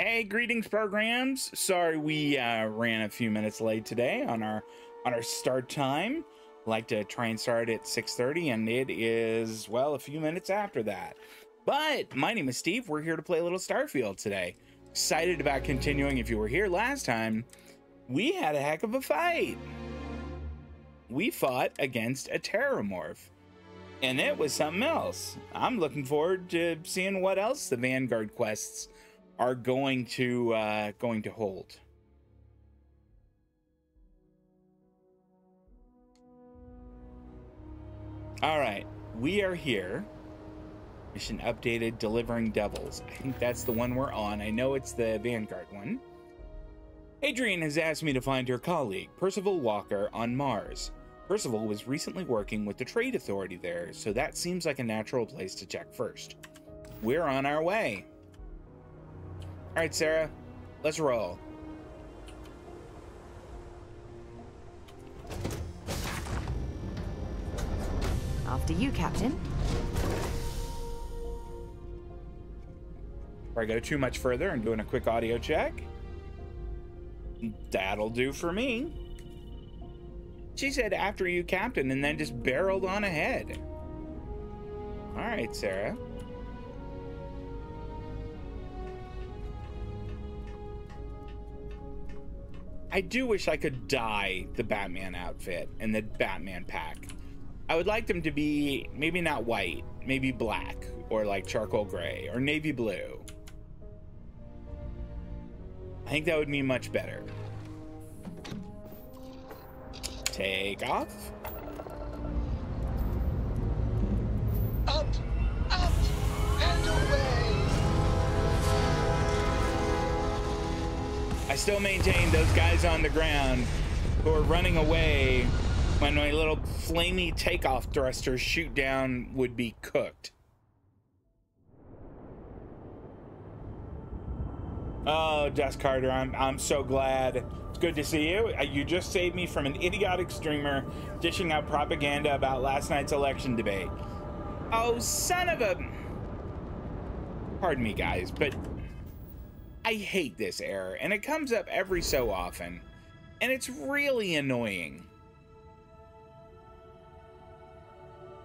Hey, greetings programs. Sorry we ran a few minutes late today on our start time. Like to try and start at 6:30, and it is, well, a few minutes after that. But my name is Steve. We're here to play a little Starfield today. Excited about continuing. If you were here last time, we had a heck of a fight. We fought against a Terrormorph, and it was something else. I'm looking forward to seeing what else the Vanguard quests are going to hold. All right, we are here. Mission updated, delivering devils. I think that's the one we're on. I know it's the Vanguard one. Hadrian has asked me to find her colleague, Percival Walker, on Mars. Percival was recently working with the Trade Authority there, so that seems like a natural place to check first. We're on our way. All right, Sarah, let's roll. After you, Captain. Before I go too much further, I'm doing a quick audio check. That'll do for me. She said after you, Captain, and then just barreled on ahead. All right, Sarah. I do wish I could dye the Batman outfit and the Batman pack. I would like them to be maybe not white, maybe black, or like charcoal gray, or navy blue. I think that would be much better. Take off. Up, up, and away. I still maintain those guys on the ground who are running away when my little flamey takeoff thrusters shoot down would be cooked. Oh, Dust Carter, I'm so glad. It's good to see you. You just saved me from an idiotic streamer dishing out propaganda about last night's election debate. Oh, son of a... Pardon me, guys, but I hate this error, and it comes up every so often, and it's really annoying.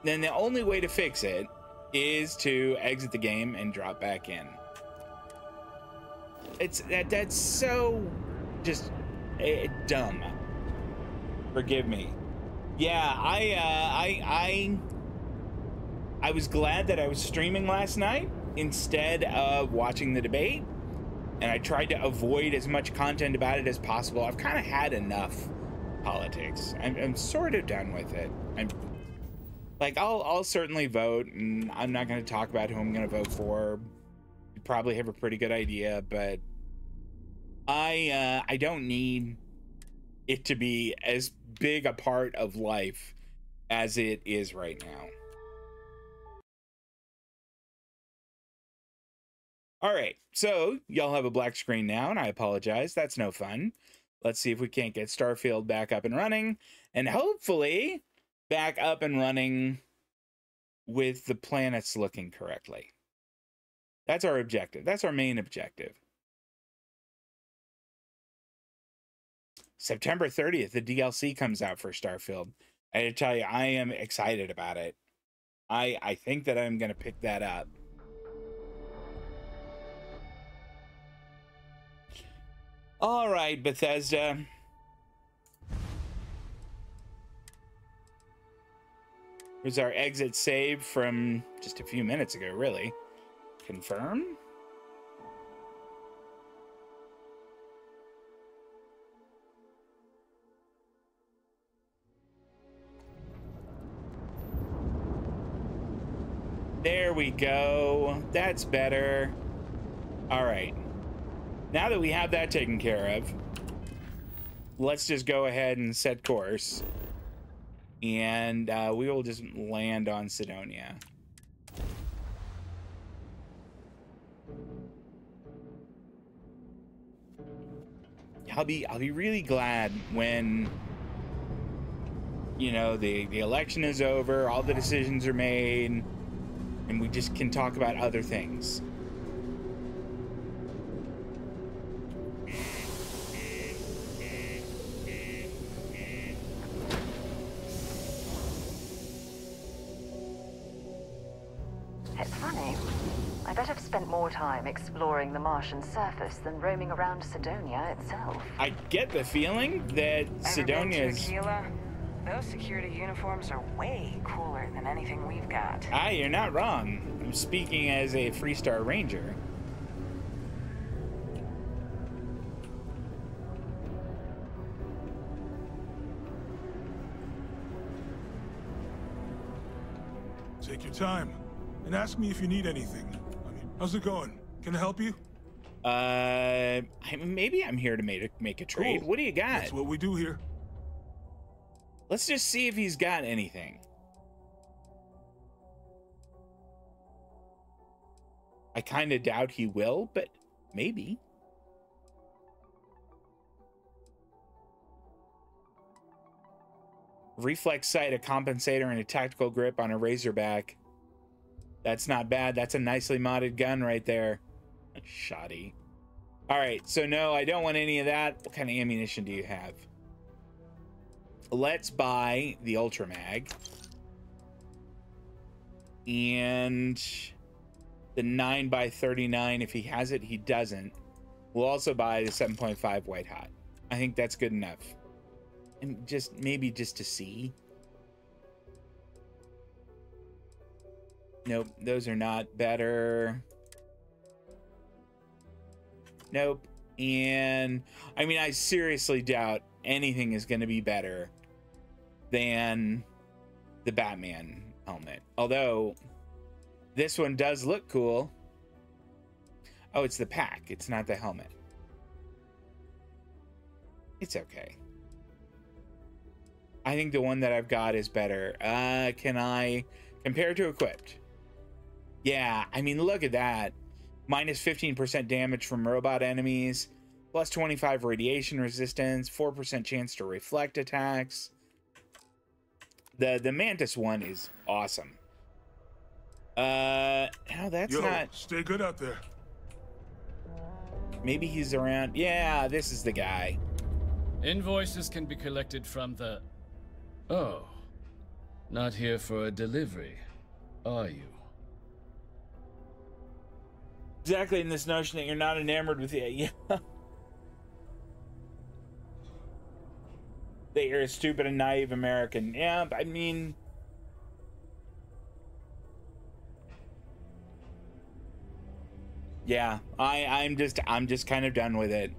Then the only way to fix it is to exit the game and drop back in. That's so just dumb. Forgive me. Yeah, I was glad that I was streaming last night instead of watching the debate, and I tried to avoid as much content about it as possible. I've kind of had enough politics. I'm sort of done with it. I'll certainly vote, and I'm not going to talk about who I'm going to vote for. You probably have a pretty good idea, but I don't need it to be as big a part of life as it is right now. All right, so y'all have a black screen now, and I apologize. That's no fun. Let's see if we can't get Starfield back up and running, and hopefully back up and running with the planets looking correctly. That's our objective. That's our main objective. September 30th, the DLC comes out for Starfield. I had to tell you, I am excited about it. I think that I'm going to pick that up. All right, Bethesda. Here's our exit save from just a few minutes ago, really. Confirm. There we go. That's better. All right. Now that we have that taken care of, let's just go ahead and set course. And we will just land on Sidonia. I'll be really glad when, you know, the election is over, all the decisions are made, and we just can talk about other things. time exploring the Martian surface than roaming around Cydonia itself. I get the feeling that Cydonia is... Those security uniforms are way cooler than anything we've got. Ah, you're not wrong. I'm speaking as a Freestar Ranger. Take your time and ask me if you need anything. I mean, how's it going? Can I help you? Maybe I'm here to make a trade. Cool. What do you got? That's what we do here. Let's just see if he's got anything. I kind of doubt he will, but maybe. Reflex sight, a compensator, and a tactical grip on a Razorback. That's not bad. That's a nicely modded gun right there. Shoddy. All right, so no, I don't want any of that. What kind of ammunition do you have? Let's buy the Ultra Mag. And the 9x39, if he has it, he doesn't. We'll also buy the 7.5 White Hot. I think that's good enough. And maybe just to see. Nope, those are not better. Nope. And I mean, I seriously doubt anything is going to be better than the Batman helmet. Although this one does look cool. Oh, it's the pack. It's not the helmet. It's okay. I think the one that I've got is better. Can I compare to equipped? Yeah, I mean, look at that. Minus 15% damage from robot enemies, plus 25 radiation resistance, 4% chance to reflect attacks. The Mantis one is awesome. No, that's not. Stay good out there. Maybe he's around. Yeah, this is the guy. Invoices can be collected from the... Oh, not here for a delivery, are you? Exactly, in this notion that you're not enamored with it. Yeah. That you're a stupid and naive American. Yeah, I mean... Yeah, I'm just kind of done with it.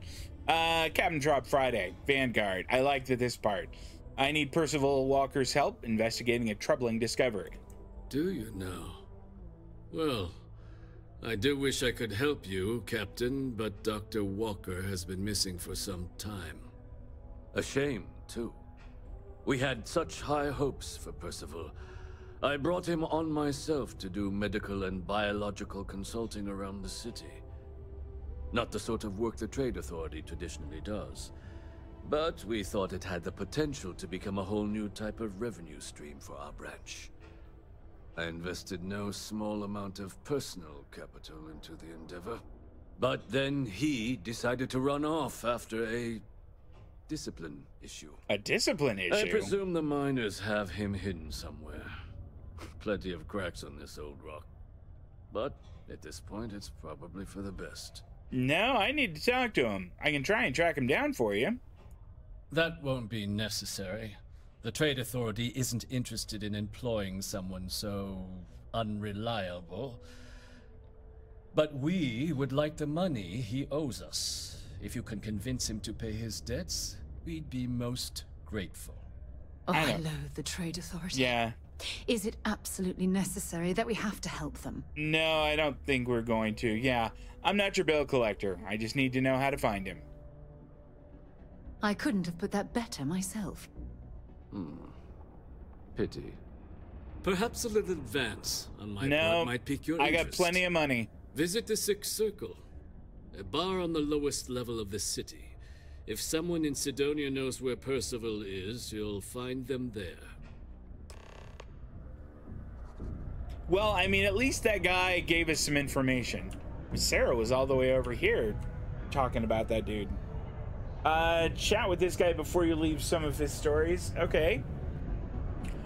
Captain Drop Friday, Vanguard. I liked this part. I need Percival Walker's help investigating a troubling discovery. Do you now? Well, I do wish I could help you, Captain, but Dr. Walker has been missing for some time. A shame, too. We had such high hopes for Percival. I brought him on myself to do medical and biological consulting around the city. Not the sort of work the Trade Authority traditionally does. But we thought it had the potential to become a whole new type of revenue stream for our branch. I invested no small amount of personal capital into the endeavor. But then he decided to run off after a discipline issue. A discipline issue? I presume the miners have him hidden somewhere. Plenty of cracks on this old rock. But at this point, it's probably for the best. No, I need to talk to him. I can try and track him down for you. That won't be necessary. The Trade Authority isn't interested in employing someone so unreliable. But we would like the money he owes us. If you can convince him to pay his debts, we'd be most grateful. Oh, I loathe the Trade Authority. Yeah. Is it absolutely necessary that we have to help them? No, I don't think we're going to. Yeah, I'm not your bill collector. I just need to know how to find him. I couldn't have put that better myself. Pity. Perhaps a little advance on my part might pique your interest. I got plenty of money. Visit the Sixth Circle, a bar on the lowest level of the city. If someone in Cydonia knows where Percival is, you'll find them there. Well, I mean, at least that guy gave us some information. Sarah was all the way over here talking about that dude. Chat with this guy before you leave some of his stories. Okay.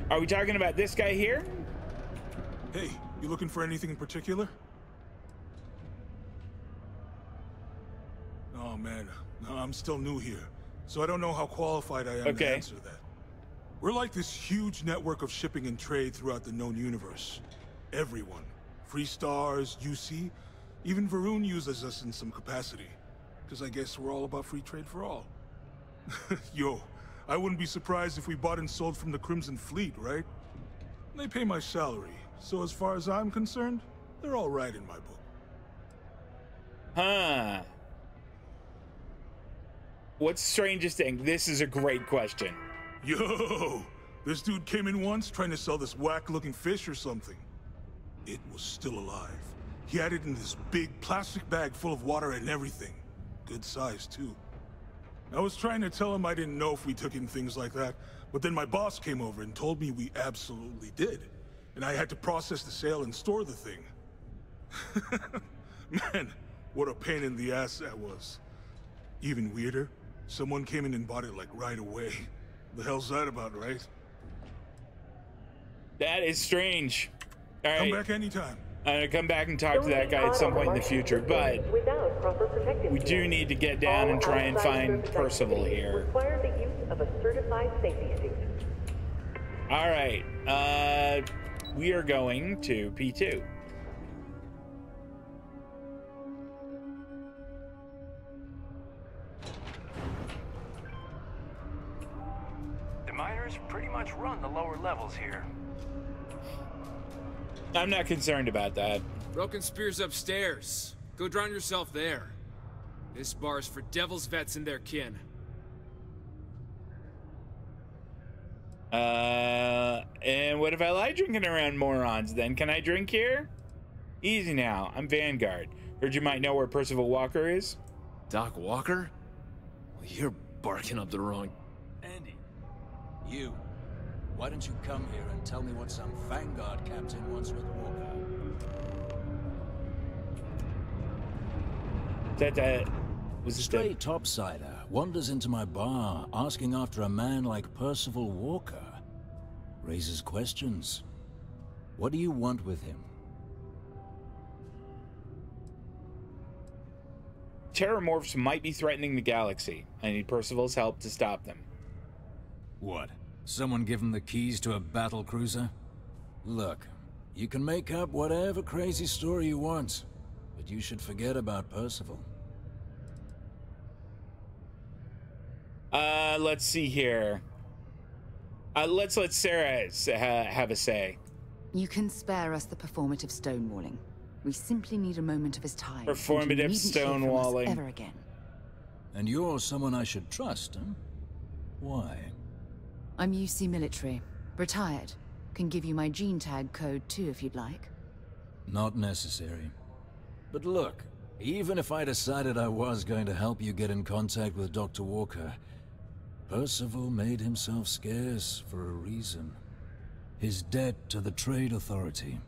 Are we talking about this guy here? Hey, you looking for anything in particular? Oh man, no, I'm still new here, so I don't know how qualified I am to answer that. We're like this huge network of shipping and trade throughout the known universe. Everyone. Free Stars, UC, even Varun uses us in some capacity. Because I guess we're all about free trade for all. Yo, I wouldn't be surprised if we bought and sold from the Crimson Fleet, right? They pay my salary, so as far as I'm concerned, they're all right in my book. Huh. What's the strangest thing? This is a great question. Yo, this dude came in once trying to sell this whack-looking fish or something. It was still alive. He had it in this big plastic bag full of water and everything. Good size, too. I was trying to tell him I didn't know if we took in things like that, but then my boss came over and told me we absolutely did. And I had to process the sale and store the thing. Man, what a pain in the ass that was. Even weirder, someone came in and bought it like right away. The hell's that about, right? That is strange. All right. Come back anytime. I'm gonna come back and talk to that guy at some point in the future, but we do need to get down and try and find Percival here. Require the use of a certified safety suit. All right, we are going to P2. The miners pretty much run the lower levels here. I'm not concerned about that. Broken Spear's upstairs. Go drown yourself there. This bar's for Devil's vets and their kin. And what if I like drinking around morons then? Can I drink here? Easy now, I'm Vanguard. Heard you might know where Percival Walker is? Doc Walker? Well, you're barking up the wrong... Andy, you. Why don't you come here and tell me what some Vanguard captain wants with Walker? Was it Stray topsider wanders into my bar asking after a man like Percival Walker. Raises questions. What do you want with him? Terrormorphs might be threatening the galaxy. I need Percival's help to stop them. What? Someone give him the keys to a battle cruiser? Look, you can make up whatever crazy story you want, but you should forget about Percival. Let's see here. Let's let Sarah have a say. You can spare us the performative stonewalling. We simply need a moment of his time. Performative stonewalling. Ever again. And you're someone I should trust, huh? Why? I'm UC military. Retired. Can give you my gene tag code too if you'd like. Not necessary. But look, even if I decided I was going to help you get in contact with Dr. Walker, Percival made himself scarce for a reason. His debt to the Trade Authority.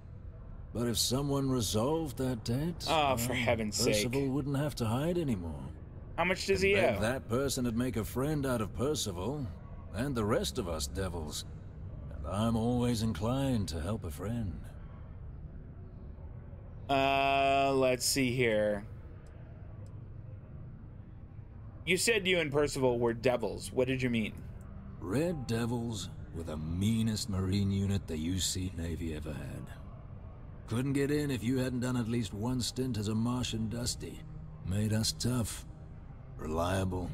But if someone resolved that debt... Oh, for heaven's sake. Percival wouldn't have to hide anymore. How much does he owe? That person would make a friend out of Percival, and the rest of us devils. And I'm always inclined to help a friend. Let's see here. You said you and Percival were devils. What did you mean? Red Devils were the meanest Marine unit the UC Navy ever had. Couldn't get in if you hadn't done at least one stint as a Martian Dusty. Made us tough. Reliable.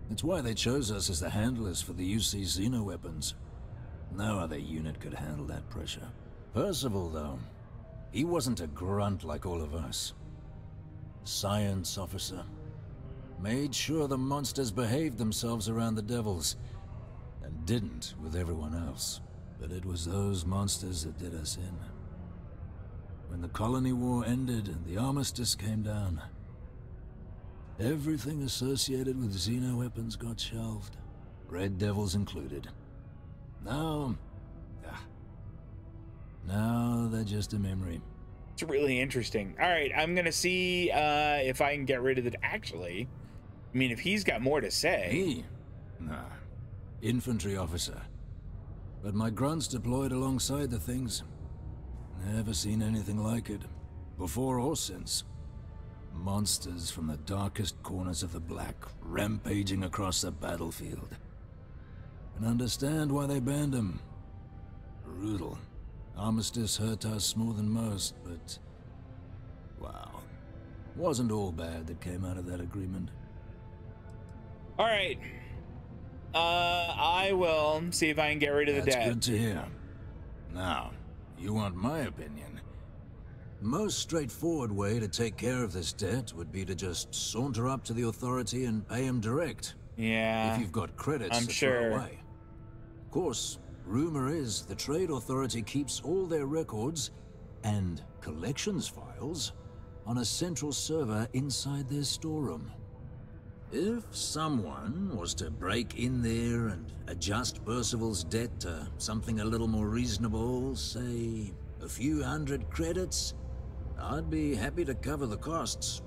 It's why they chose us as the handlers for the UC xenoweapons. No other unit could handle that pressure. Percival, though, he wasn't a grunt like all of us. Science officer. Made sure the monsters behaved themselves around the devils, and didn't with everyone else. But it was those monsters that did us in. When the colony war ended and the armistice came down, everything associated with xenoweapons got shelved, Red Devils included. Now they're just a memory. It's really interesting. All right, I'm gonna see if I can get rid of it. Actually, I mean, if he's got more to say. Me? Nah. Infantry officer. But my grunts deployed alongside the things. Never seen anything like it, before or since. Monsters from the darkest corners of the Black, rampaging across the battlefield. And understand why they banned them. Brutal. Armistice hurt us more than most, but... wow. Wasn't all bad that came out of that agreement. Alright. I will see if I can get rid of the debt. That's good to hear. Now, you want my opinion? The most straightforward way to take care of this debt would be to just saunter up to the authority and pay him direct. Yeah. If you've got credits I'm to sure. throw away. Of course, rumor is the Trade Authority keeps all their records and collections files on a central server inside their storeroom. If someone was to break in there and adjust Percival's debt to something a little more reasonable, say a few hundred credits, I'd be happy to cover the costs.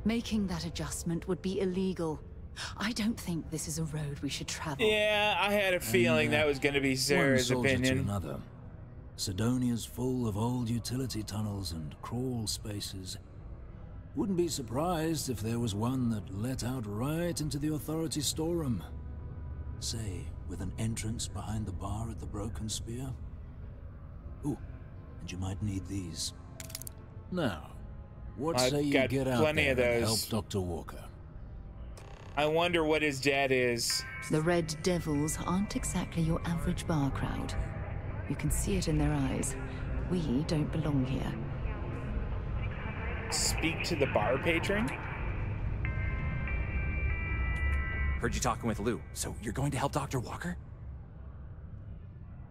Making that adjustment would be illegal. I don't think this is a road we should travel. Yeah, I had a feeling that was going to be Sarah's one soldier opinion. to another. Sidonia's full of old utility tunnels and crawl spaces. Wouldn't be surprised if there was one that let out right into the authority storeroom. Say, with an entrance behind the bar at the Broken Spear. Ooh, and you might need these. Now, what say you get out there and help Dr. Walker? I wonder what his debt is. The Red Devils aren't exactly your average bar crowd. You can see it in their eyes. We don't belong here. Speak to the bar patron? Heard you talking with Lou, so you're going to help Dr. Walker?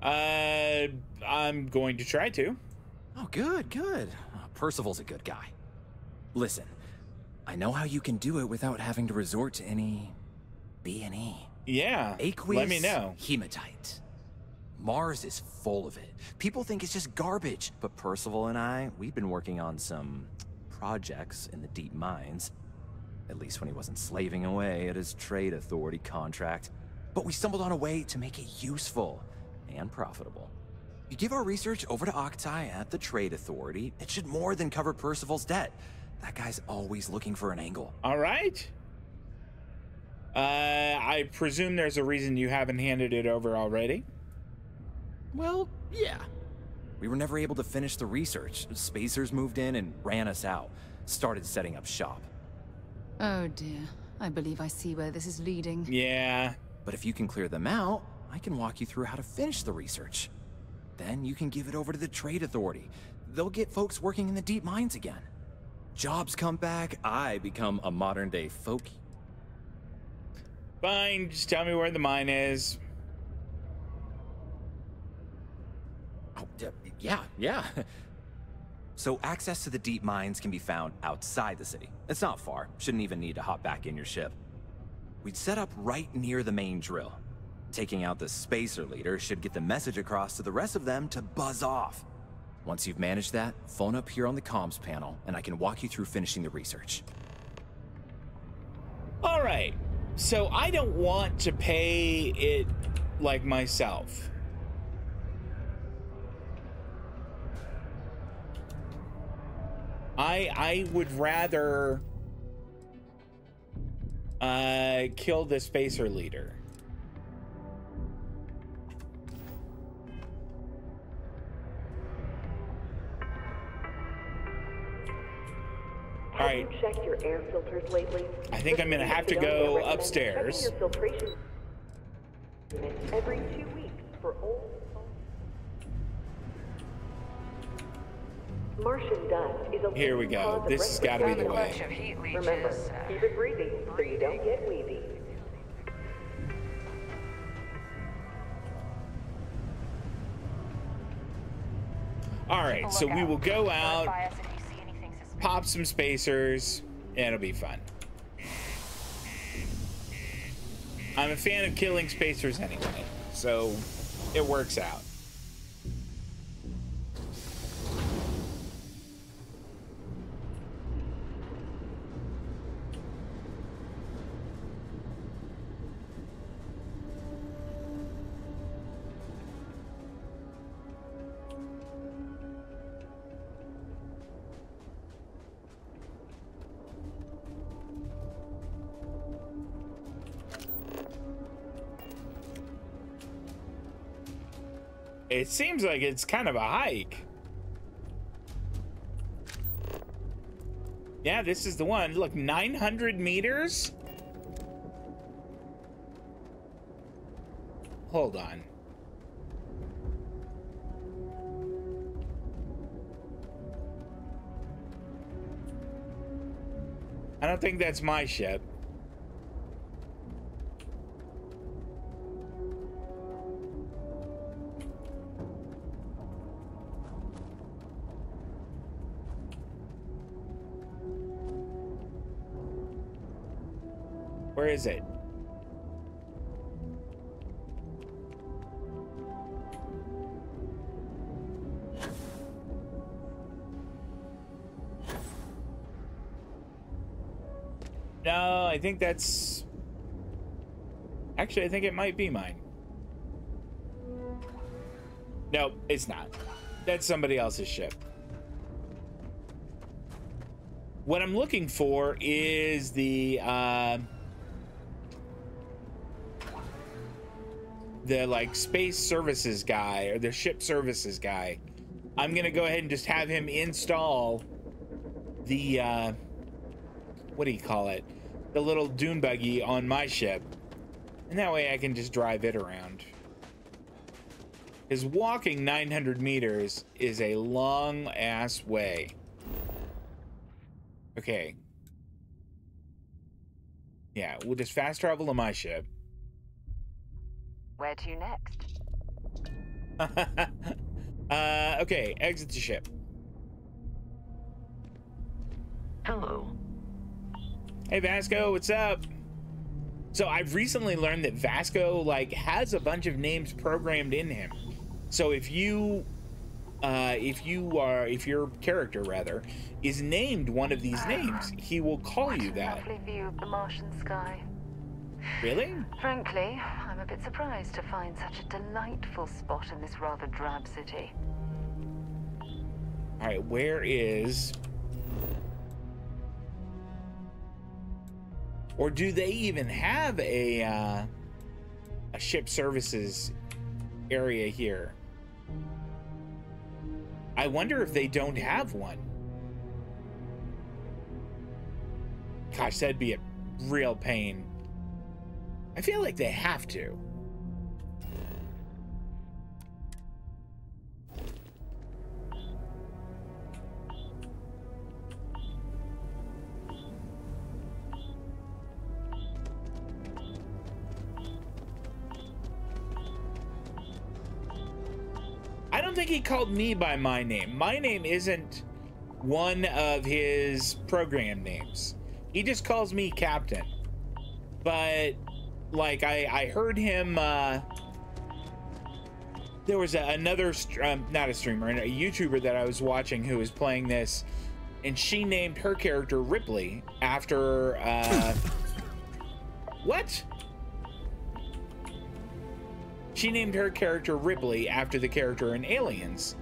I'm going to try to. Oh, good, good. Percival's a good guy. Listen, I know how you can do it without having to resort to any B&E. Yeah, Aqueous let me know. Hematite. Mars is full of it. People think it's just garbage, but Percival and I, we've been working on some projects in the deep mines. At least when he wasn't slaving away at his Trade Authority contract. But we stumbled on a way to make it useful and profitable. You give our research over to Octai at the Trade Authority, it should more than cover Percival's debt. That guy's always looking for an angle. All right. I presume there's a reason you haven't handed it over already? Well, yeah. We were never able to finish the research. Spacers moved in and ran us out. Started setting up shop. Oh dear. I believe I see where this is leading. Yeah. But if you can clear them out, I can walk you through how to finish the research. Then you can give it over to the Trade Authority. They'll get folks working in the deep mines again. Jobs come back, I become a modern-day folk. Fine, just tell me where the mine is. Oh, yeah. So access to the deep mines can be found outside the city. It's not far. Shouldn't even need to hop back in your ship. We'd set up right near the main drill. Taking out the spacer leader should get the message across to the rest of them to buzz off. Once you've managed that, phone up here on the comms panel, and I can walk you through finishing the research. All right. So I don't want to pay it like myself. I would rather kill the spacer leader. All right. Have you checked your air filters lately? I think I'm gonna have to go upstairs. Checking your filtration unit every 2 weeks for old. Martian dust is a Here we go. This has got to be the way. Remember, keep it breathing so you don't get wheezy. All right, so we will go out, pop some spacers, and it'll be fun. I'm a fan of killing spacers anyway, so it works out. It seems like it's kind of a hike. Yeah, this is the one. Look, 900 meters? Hold on. I don't think that's my ship. Where is it? No, I think that's... Actually, I think it might be mine. No, it's not. That's somebody else's ship. What I'm looking for is the like space services guy or the ship services guy. I'm gonna go ahead and just have him install the what do you call it? The little dune buggy on my ship. And that way I can just drive it around. Because walking 900 meters is a long ass way. Okay. Yeah, we'll just fast travel to my ship. Where to next? Okay, exit the ship. Hello. Hey Vasco, what's up? So I've recently learned that Vasco like has a bunch of names programmed in him. So if your character rather is named one of these names, he will call you that. Lovely view of the Martian sky. Really? Frankly, I'm a bit surprised to find such a delightful spot in this rather drab city. All right, where is... Or do they even have a ship services area here? I wonder if they don't have one. Gosh, that'd be a real pain. I feel like they have to. I don't think he called me by my name. My name isn't one of his program names. He just calls me Captain. But like I heard him there was another not a streamer, a YouTuber that I was watching who was playing this, and she named her character Ripley after what? She named her character Ripley after the character in Aliens,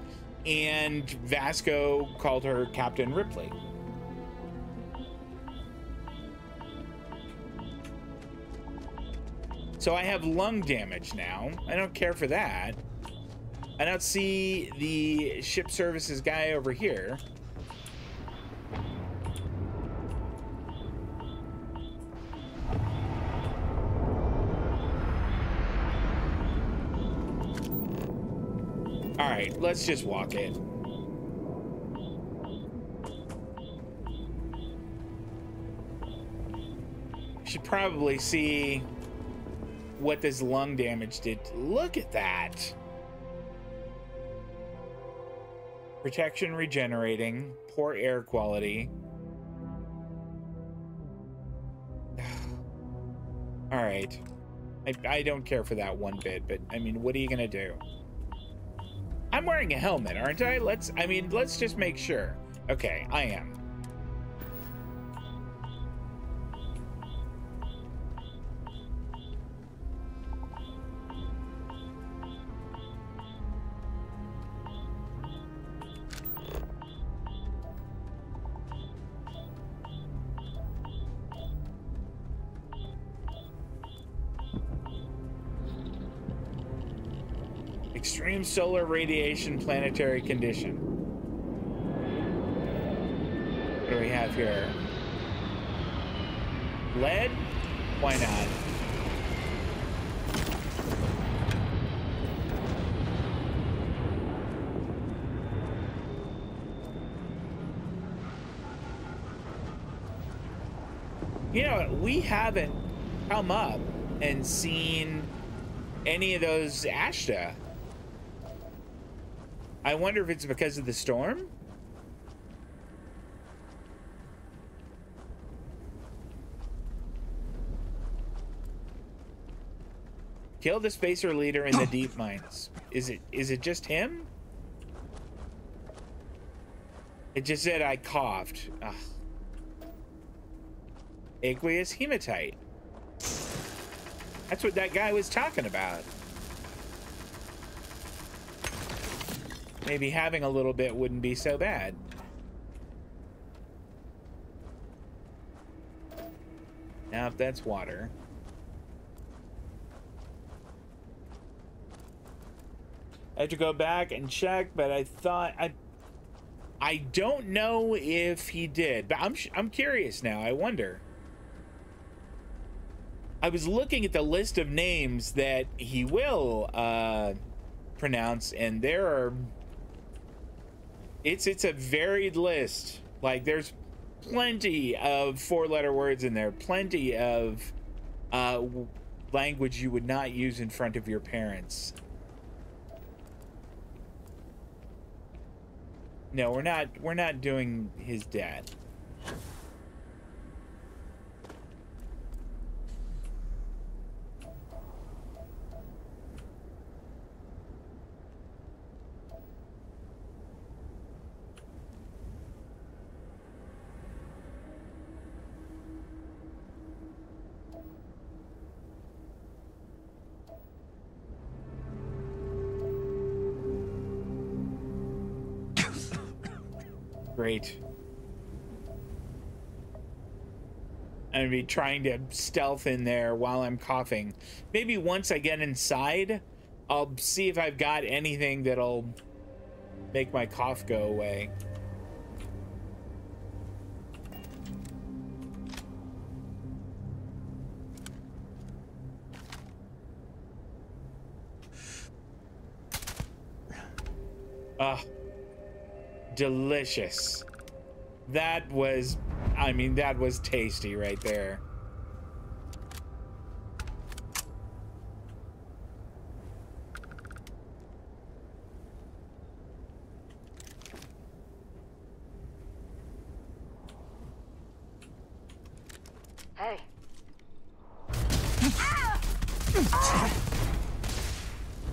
and Vasco called her Captain Ripley. So I have lung damage now. I don't care for that. I don't see the ship services guy over here. All right, let's just walk it. Should probably see what this lung damage did. Look at that. Protection regenerating, poor air quality. All right. I don't care for that one bit, but I mean, what are you gonna do? I'm wearing a helmet, aren't I? Let's just make sure. Okay, I am. Extreme solar radiation planetary condition. What do we have here? Lead? Why not? You know, we haven't come up and seen any of those Ashta. I wonder if it's because of the storm? Kill the spacer leader in the deep mines. Is it just him? It just said I coughed. Ugh. Aqueous hematite. That's what that guy was talking about. Maybe having a little bit wouldn't be so bad. Now if that's water. I have to go back and check, but I thought I don't know if he did, but I'm curious now. I wonder. I was looking at the list of names that he will pronounce, and there are it's a varied list. Like there's plenty of 4-letter words in there, plenty of language you would not use in front of your parents. No, we're not doing his dad. Great. I'm gonna be trying to stealth in there while I'm coughing. Maybe once I get inside, I'll see if I've got anything that'll make my cough go away. Ah. Delicious. That was, I mean, that was tasty right there. Hey.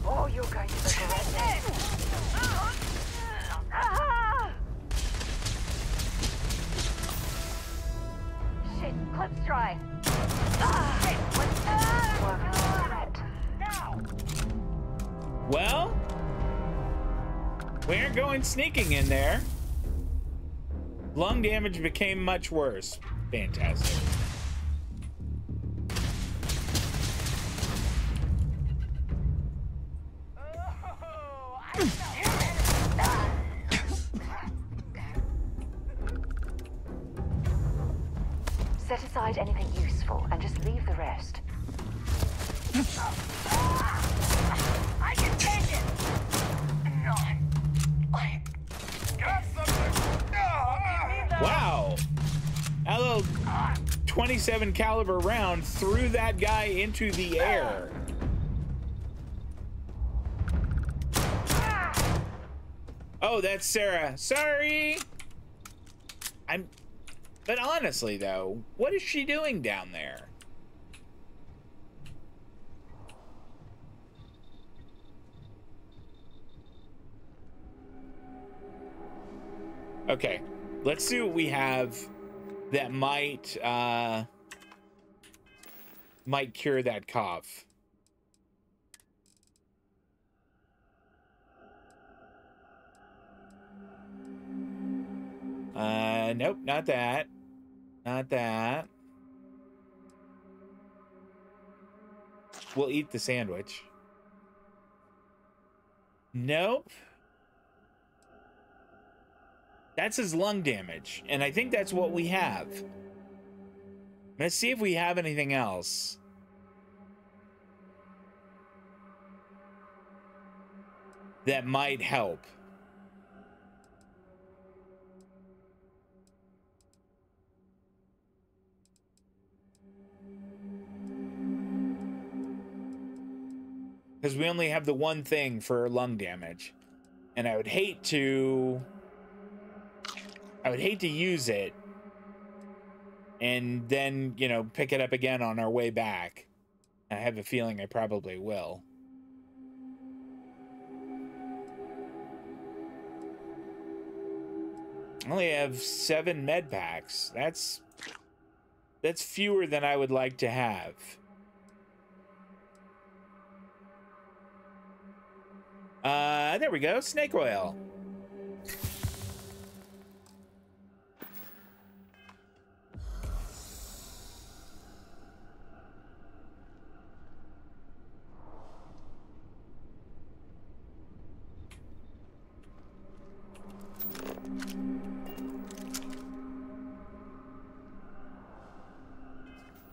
Oh, you're going to regret this. Shit, clip's dry. Well, we aren't going sneaking in there. Lung damage became much worse. Fantastic. Set aside anything useful and just leave the rest. I can take it! Wow. That little 27 caliber round threw that guy into the air. Oh, that's Sarah. Sorry. But honestly, though, what is she doing down there? Okay, let's see what we have that might cure that cough. Nope, not that. Not that. We'll eat the sandwich. Nope. That's his lung damage, and I think that's what we have. Let's see if we have anything else. That might help. Because we only have the one thing for lung damage. And I would hate to use it and then, you know, pick it up again on our way back. I have a feeling I probably will. I only have 7 med packs. That's fewer than I would like to have. There we go. Snake oil.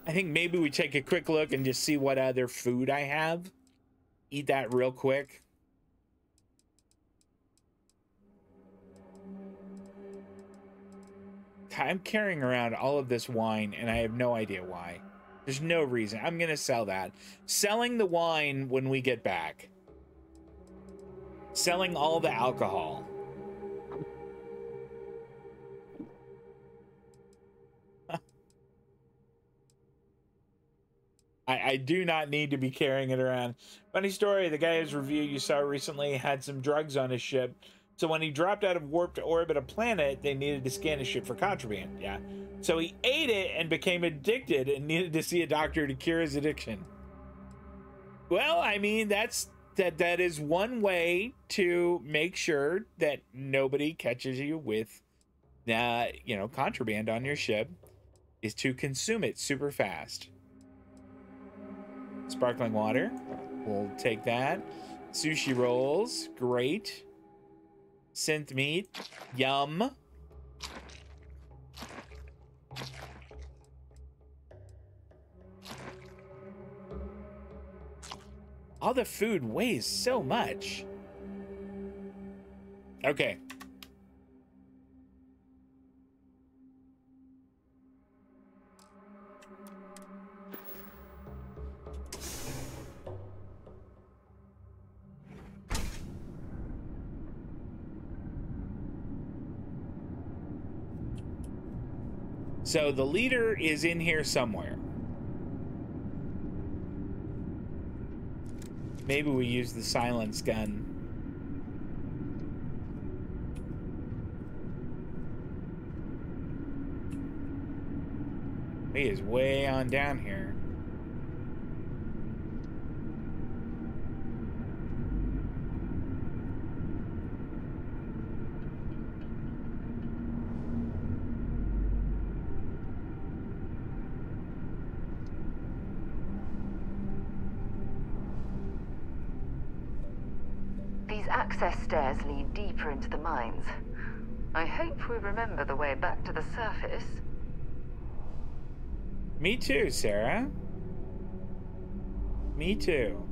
I think maybe we take a quick look and just see what other food I have. Eat that real quick. I'm carrying around all of this wine and I have no idea why. There's no reason. I'm gonna sell that. Selling the wine when we get back. Selling all the alcohol. I do not need to be carrying it around. Funny story, the guy's review you saw recently had some drugs on his ship. So when he dropped out of warp to orbit a planet, they needed to scan his ship for contraband. Yeah. So he ate it and became addicted and needed to see a doctor to cure his addiction. Well, I mean, that is one way to make sure that nobody catches you with, you know, contraband on your ship, is to consume it super fast. Sparkling water, we'll take that. Sushi rolls, great. Synth meat, yum. All the food weighs so much. Okay. So the leader is in here somewhere. Maybe we use the silence gun. He is way on down here. Access stairs lead deeper into the mines. I hope we remember the way back to the surface. Me too, Sarah. Me too.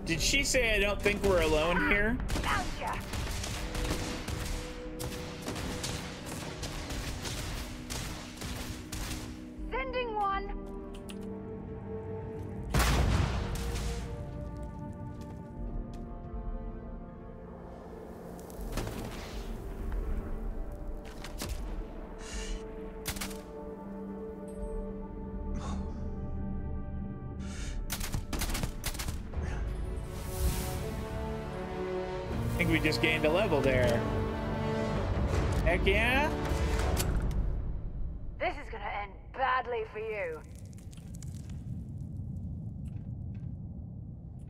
Did she say I don't think we're alone here? Found ya. Sending one. I think we just gained a level there. Heck yeah. This is gonna end badly for you.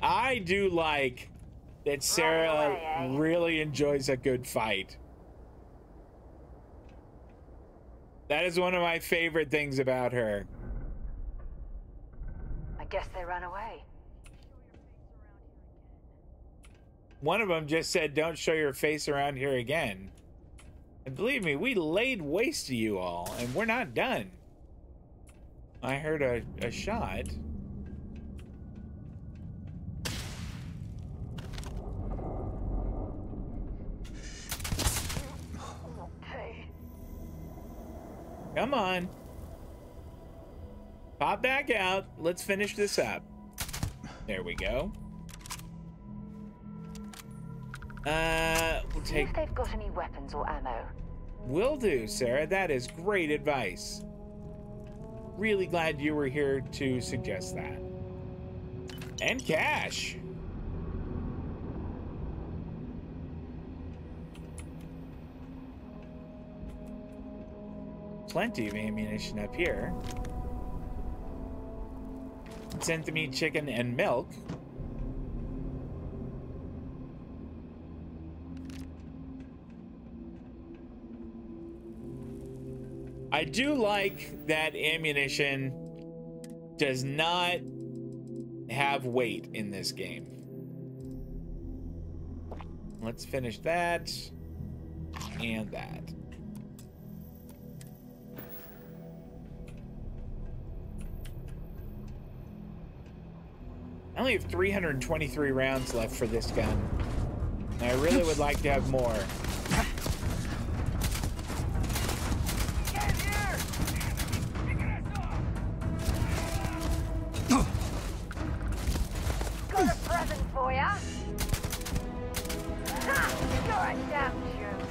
I do like that Sarah really enjoys a good fight. That is one of my favorite things about her. I guess they ran away. One of them just said, "Don't show your face around here again." And believe me, we laid waste to you all, and we're not done. I heard a shot. Come on. Pop back out. Let's finish this up. There we go. We'll See take... if they've got any weapons or ammo. Will do, Sarah. That is great advice. Really glad you were here to suggest that. And cash. Plenty of ammunition up here. Sent to me chicken and milk. I do like that ammunition does not have weight in this game. Let's finish that and that. I only have 323 rounds left for this gun. And I really would like to have more. Got a present for ya. Ha! You're a damn joke.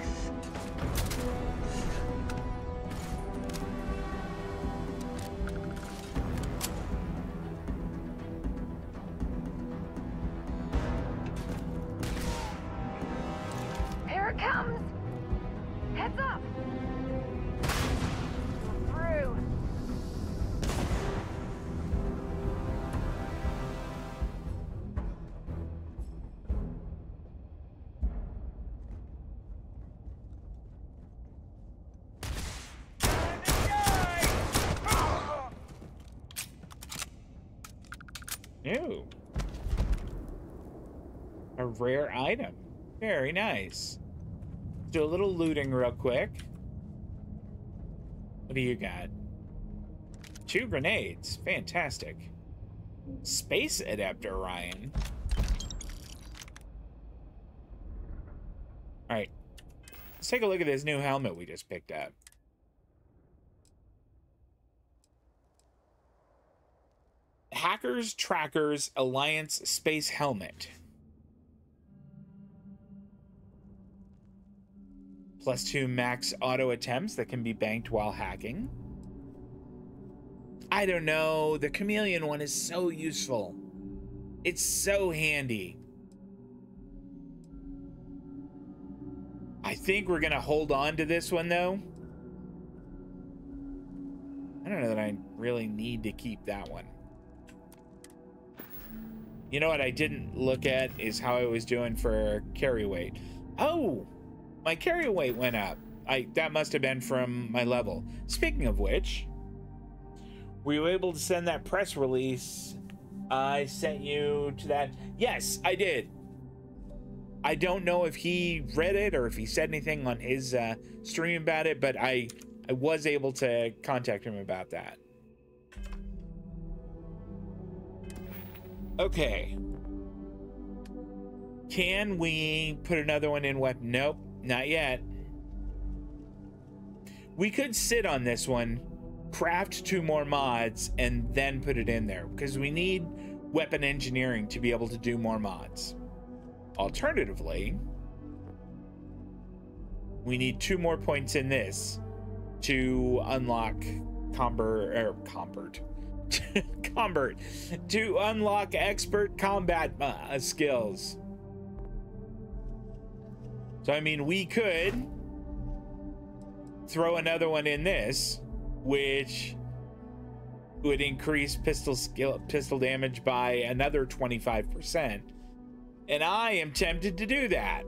Here it comes. Heads up. Through. Ew. A rare item. Very nice. Do a little looting real quick. What do you got? 2 grenades. Fantastic. Space adapter, Ryan. Alright. Let's take a look at this new helmet we just picked up. Hackers, Trackers, Alliance Space Helmet. +2 max auto attempts that can be banked while hacking. I don't know. The chameleon one is so useful. It's so handy. I think we're gonna hold on to this one though. I don't know that I really need to keep that one. You know what I didn't look at is how I was doing for carry weight. Oh, my carry weight went up. That must have been from my level. Speaking of which, were you able to send that press release I sent you to that? Yes, I did. I don't know if he read it or if he said anything on his stream about it, but I was able to contact him about that. Okay. Can we put another one in weapon? Nope, not yet. We could sit on this one, craft 2 more mods, and then put it in there, because we need weapon engineering to be able to do more mods. Alternatively, we need 2 more points in this to unlock Combert, to unlock expert combat skills. So I mean, we could throw another one in this, which would increase pistol damage by another 25%, and I am tempted to do that.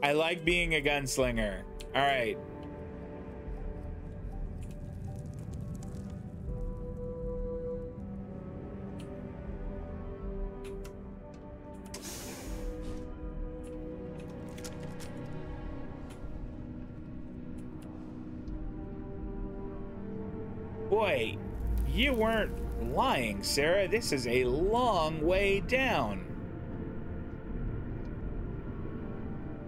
I like being a gunslinger. All right. Boy, you weren't lying, Sarah. This is a long way down.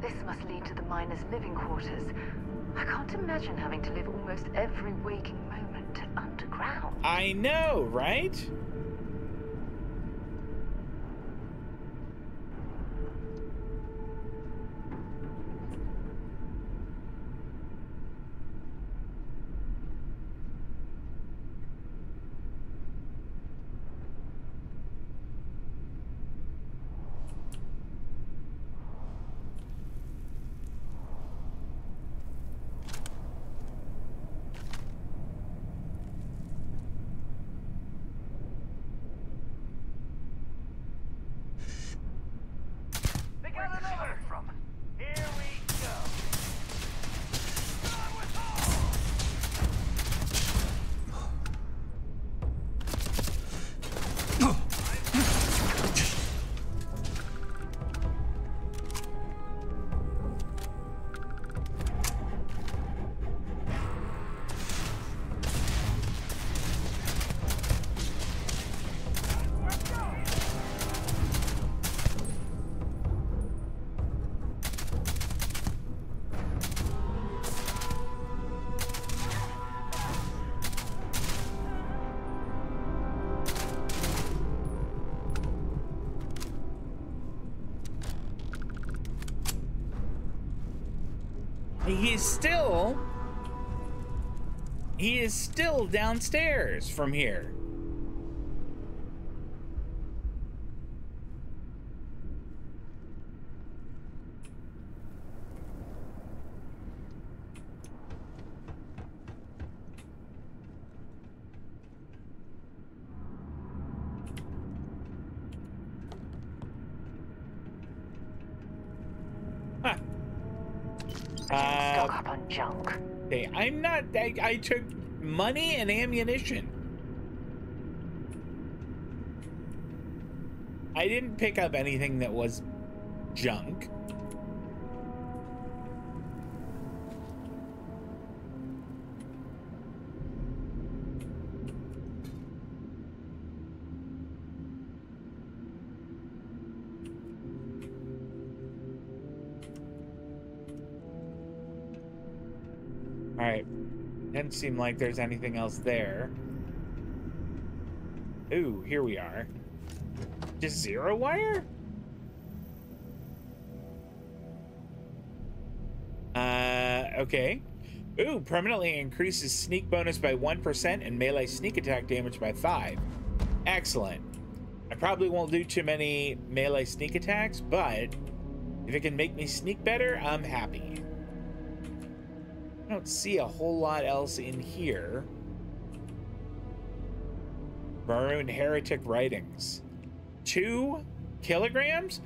This must lead to the miners' living quarters. I can't imagine having to live almost every waking moment underground. I know, right? He is still downstairs from here. Stock up on junk. Hey, I'm not. I took money and ammunition. I didn't pick up anything that was junk. All right. Doesn't seem like there's anything else there. Ooh, here we are. Just 0 wire? Okay. Ooh, permanently increases sneak bonus by 1% and melee sneak attack damage by 5. Excellent. I probably won't do too many melee sneak attacks, but if it can make me sneak better, I'm happy. I don't see a whole lot else in here. Maroon Heretic Writings. 2 kilograms?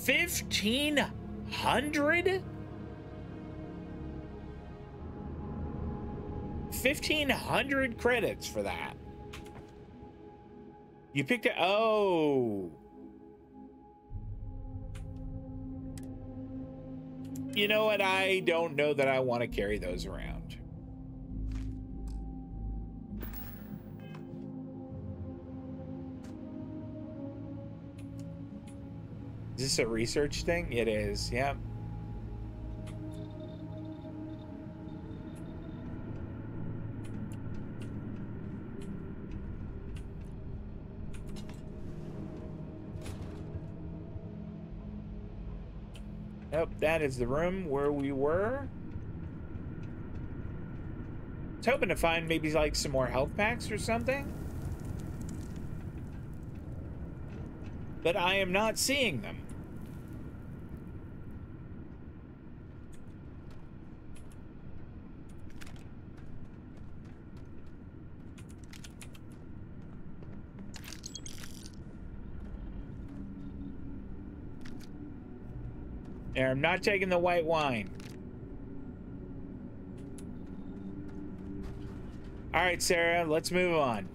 1,500? 1,500 credits for that. You picked it. Oh. You know what? I don't know that I want to carry those around. Is this a research thing? It is, yep. Nope, that is the room where we were. I was hoping to find maybe like some more health packs or something. But I am not seeing them. And I'm not taking the white wine. All right, Sarah, let's move on.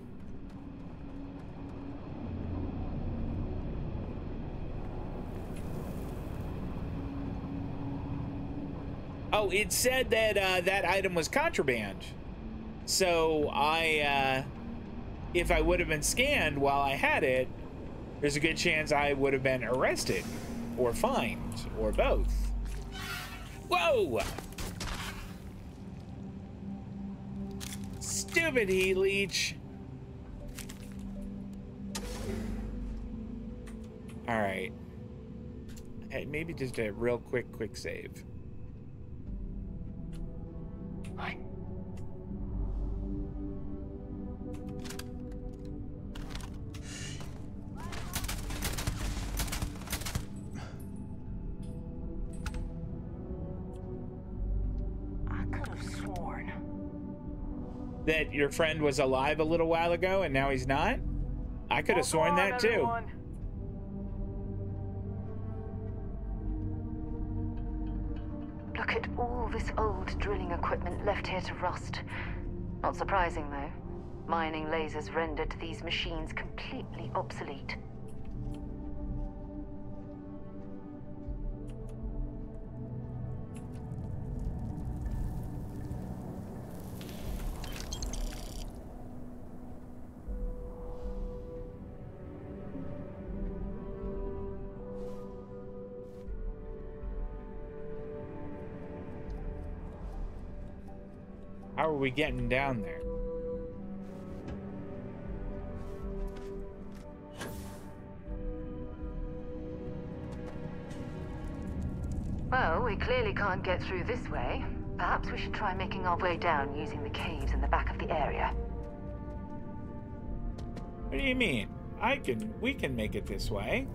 Oh, it said that that item was contraband. So if I would have been scanned while I had it, there's a good chance I would have been arrested or fined or both. Whoa! Stupid heat leech. All right. Hey, maybe just a real quick save. That your friend was alive a little while ago and now he's not? I could have sworn that too. Everyone. Look at all this old drilling equipment left here to rust. Not surprising though. Mining lasers rendered these machines completely obsolete. How are we getting down there? Well, we clearly can't get through this way. Perhaps we should try making our way down using the caves in the back of the area. What do you mean? We can make it this way.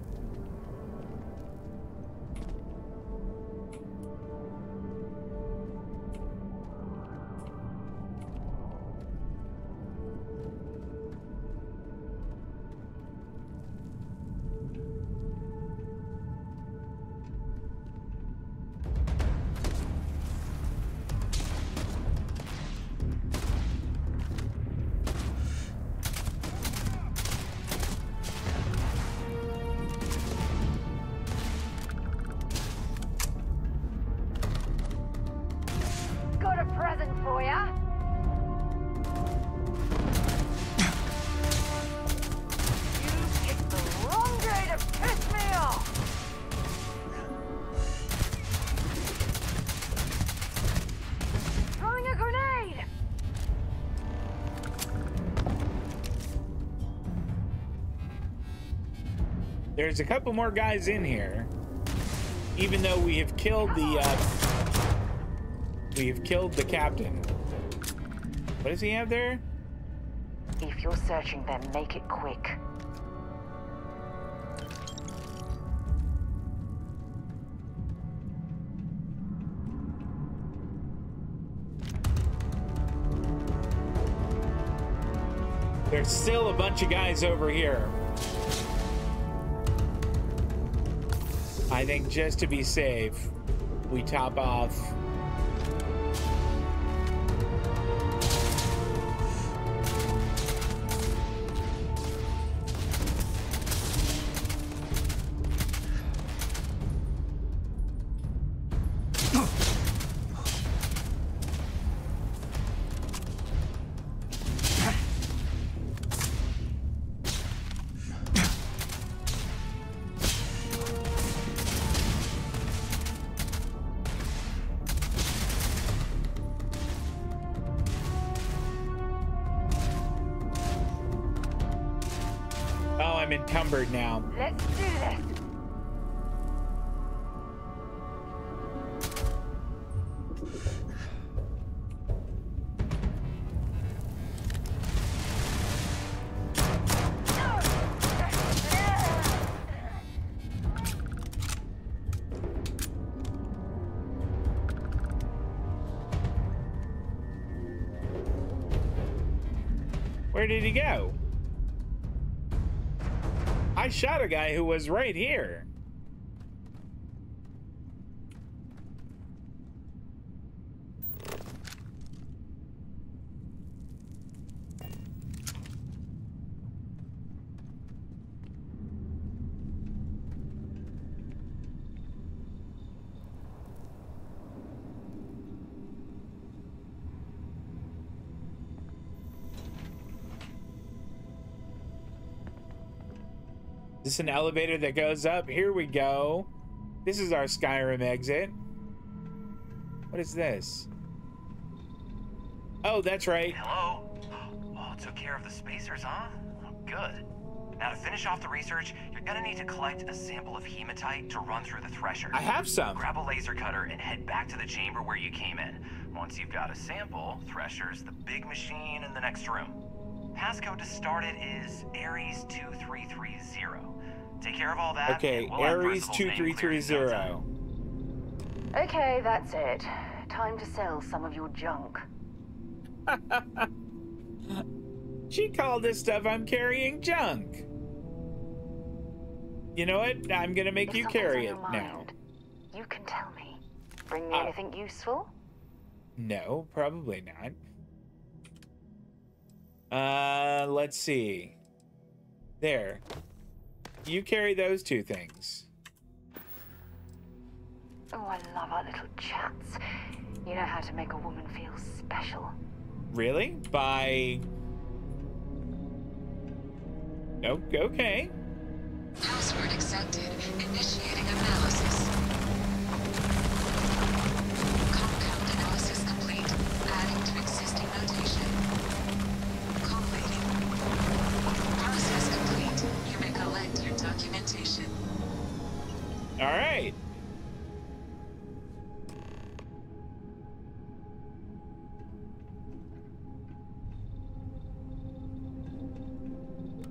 There's a couple more guys in here, even though we have killed the captain. What does he have there? If you're searching them, make it quick. There's still a bunch of guys over here. I think just to be safe, we top off. Oh, I'm encumbered now. Let's do this. Where did he go? I shot a guy who was right here. Is this an elevator that goes up? Here we go. This is our Skyrim exit. What is this? Oh, that's right. Hello? Oh, took care of the spacers, huh? Oh, good. Now to finish off the research, you're gonna need to collect a sample of hematite to run through the thresher. I have some. Grab a laser cutter and head back to the chamber where you came in. Once you've got a sample, thresher's the big machine in the next room. Passcode to start it is Ares 2330. Take care of all that. Okay, Ares 2330. Okay, that's it. Time to sell some of your junk. She called this stuff I'm carrying junk. You know what? I'm gonna make you carry it now. You can tell me. Bring me anything useful? No, probably not. Let's see. There. You carry those two things. Oh, I love our little chats. You know how to make a woman feel special. Really? By... Oh, okay. Password accepted. Initiating analysis. Compound analysis complete. Adding to existing notation. Completing. Process complete. You may collect your documentation. All right.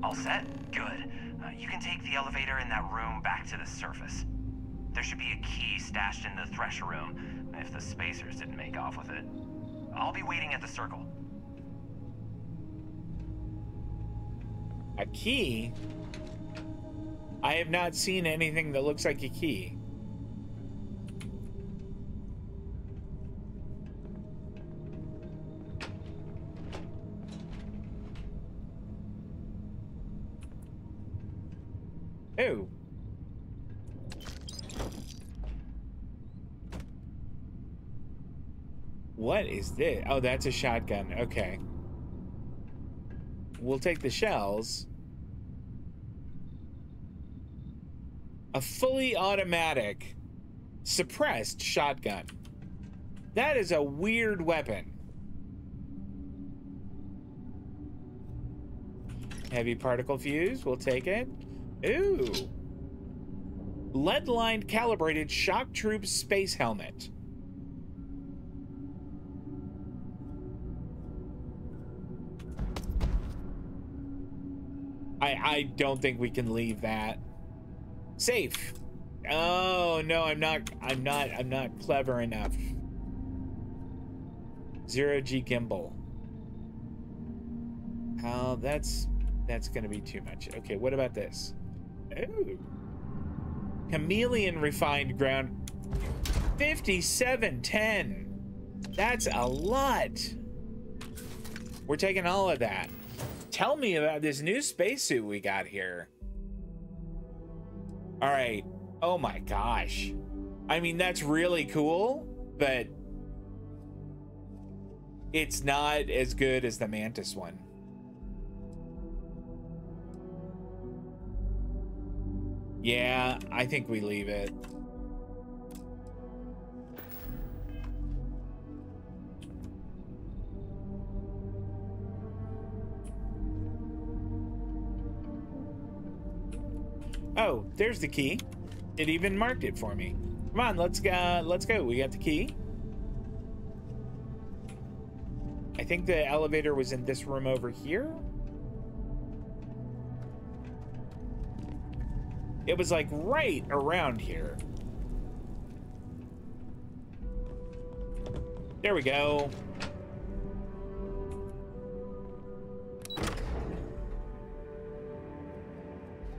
All set? Good. You can take the elevator in that room back to the surface. There should be a key stashed in the thresher room, if the spacers didn't make off with it. I'll be waiting at the circle. A key? I have not seen anything that looks like a key. Ooh. What is this? Oh, that's a shotgun. Okay. We'll take the shells. A fully automatic suppressed shotgun. That is a weird weapon. Heavy particle fuse, we'll take it. Ooh. Lead-lined calibrated shock troop space helmet. I don't think we can leave that. Safe. Oh no, I'm not clever enough. 0G gimbal. Oh, that's gonna be too much. Okay, what about this? Ooh. Chameleon refined ground 5710. That's a lot. We're taking all of that. Tell me about this new spacesuit we got here. All right. Oh my gosh. I mean, that's really cool, but it's not as good as the Mantis one. Yeah, I think we leave it. Oh, there's the key. It even marked it for me. Come on, let's go. Let's go. We got the key. I think the elevator was in this room over here. It was like right around here. There we go.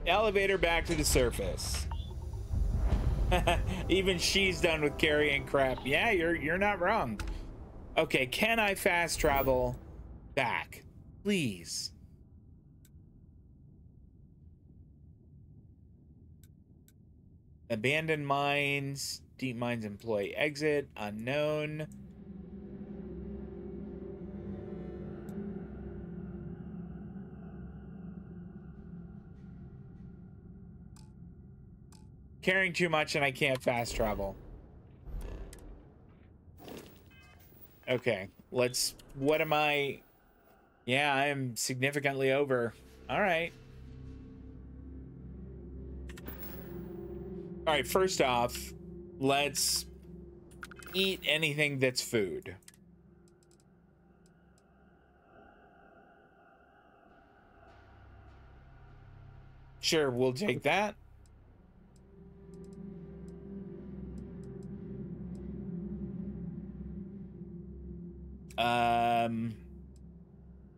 Elevator back to the surface. Even she's done with carrying crap. Yeah, you're not wrong. Okay, can I fast travel back? Please. Abandoned mines, deep mines employee exit, unknown. Carrying too much and I can't fast travel. Okay, let's, what am I? Yeah, I am significantly over. All right. All right, first off, let's eat anything that's food. Sure, we'll take that.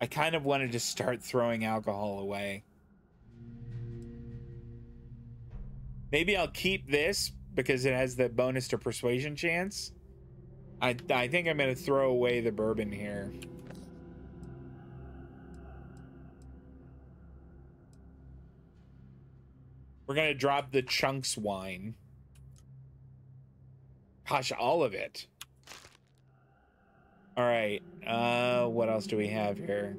I kind of wanted to start throwing alcohol away. Maybe I'll keep this because it has the bonus to persuasion chance. I think I'm going to throw away the bourbon here. We're going to drop the chunks wine. Gosh, all of it. All right. What else do we have here?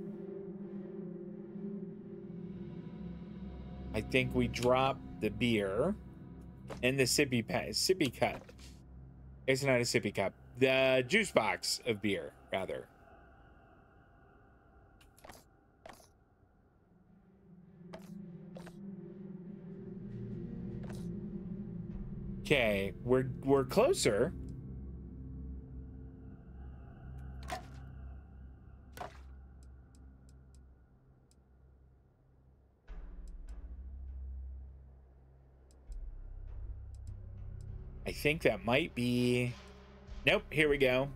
I think we dropped the beer and the sippy cup. It's not a sippy cup. The juice box of beer, rather. Okay, we're closer. I think that might be... Nope, here we go.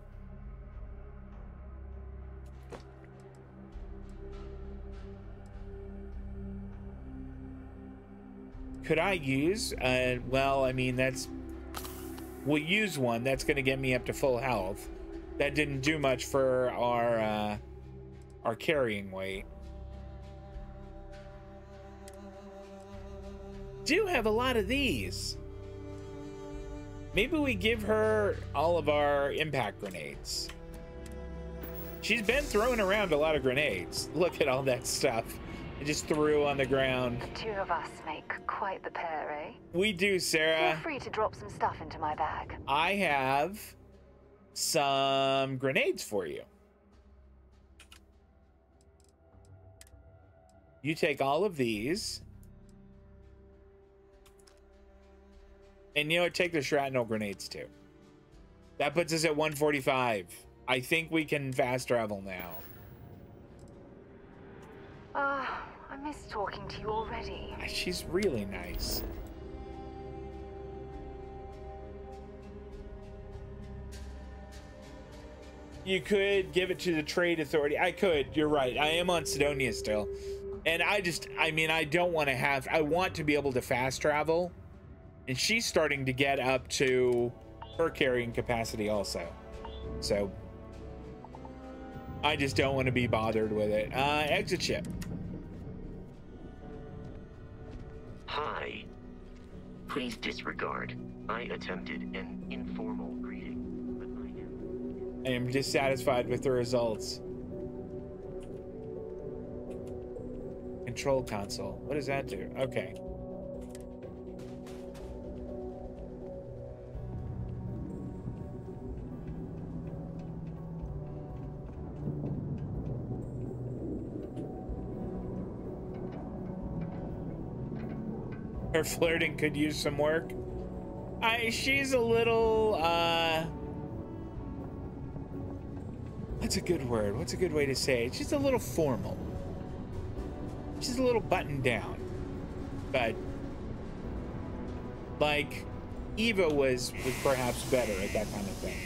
Could I use? Well, I mean, that's... We'll use one. That's going to get me up to full health. That didn't do much for our carrying weight. Do have a lot of these. Maybe we give her all of our impact grenades. She's been throwing around a lot of grenades. Look at all that stuff. I just threw on the ground. The two of us make quite the pair, eh? We do, Sarah. Feel free to drop some stuff into my bag. I have some grenades for you. You take all of these. And you know what? Take the shrapnel grenades too. That puts us at 145. I think we can fast travel now. I miss talking to you already. She's really nice. You could give it to the trade authority. I could. You're right. I am on Sidonia still. And I mean, I don't want to have... I want to be able to fast travel. And she's starting to get up to her carrying capacity also. So I just don't want to be bothered with it. Exit ship. Hi. Please disregard. I attempted an informal greeting, but I am dissatisfied with the results. Control console. What does that do? Okay. Her flirting could use some work. She's a little, what's a good word? What's a good way to say it? She's a little formal. She's a little buttoned down. But, like, Eva was perhaps better at that kind of thing.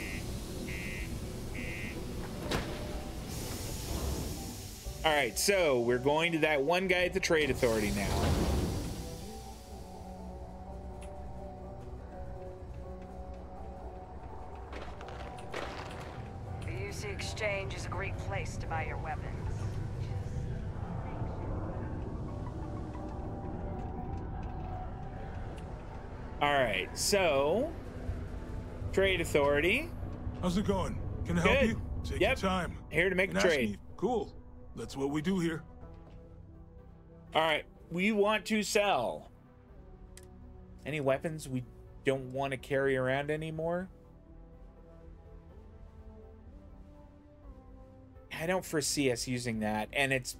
All right, so we're going to that one guy at the Trade Authority now. The UC Exchange is a great place to buy your weapons. All right, so Trade Authority. How's it going? Can I help you? Take your time. Here to make a trade. Cool. That's what we do here. All right, we want to sell any weapons we don't want to carry around anymore. I don't foresee us using that, and it's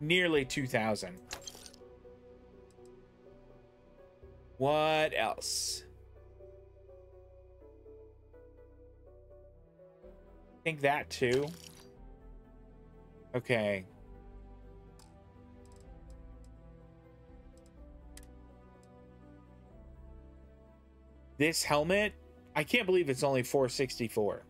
nearly 2,000. What else? I think that too. Okay. This helmet, I can't believe it's only 464.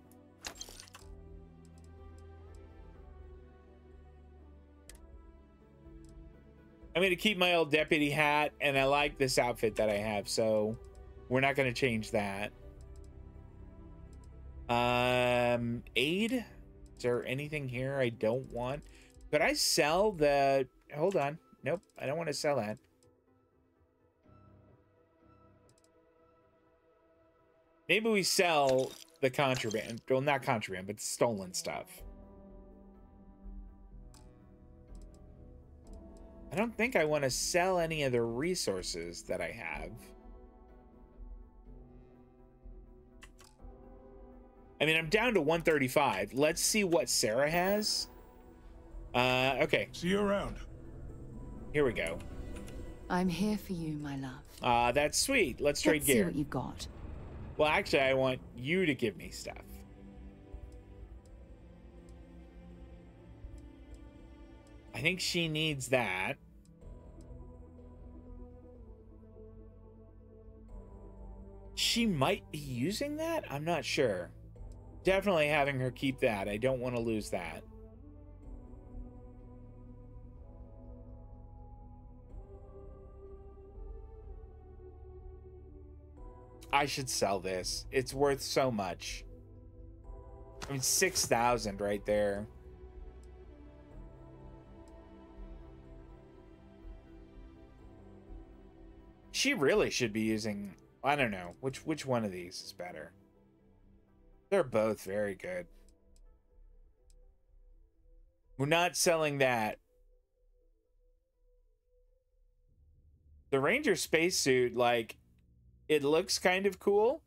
I'm going to keep my old deputy hat, and I like this outfit that I have, so we're not going to change that. Aid? Is there anything here I don't want? Could I sell the... Hold on. Nope, I don't want to sell that. Maybe we sell the contraband. Well, not contraband, but stolen stuff. I don't think I want to sell any of the resources that I have. I mean, I'm down to 135. Let's see what Sarah has. Okay. See you around. Here we go. I'm here for you, my love. That's sweet. Let's trade gear. Let's see what you've got. Well, actually, I want you to give me stuff. I think she needs that. She might be using that? I'm not sure. Definitely having her keep that. I don't want to lose that. I should sell this. It's worth so much. I mean, 6,000 right there. She really should be using... I don't know. Which one of these is better? They're both very good. We're not selling that. The Ranger spacesuit, like, it looks kind of cool,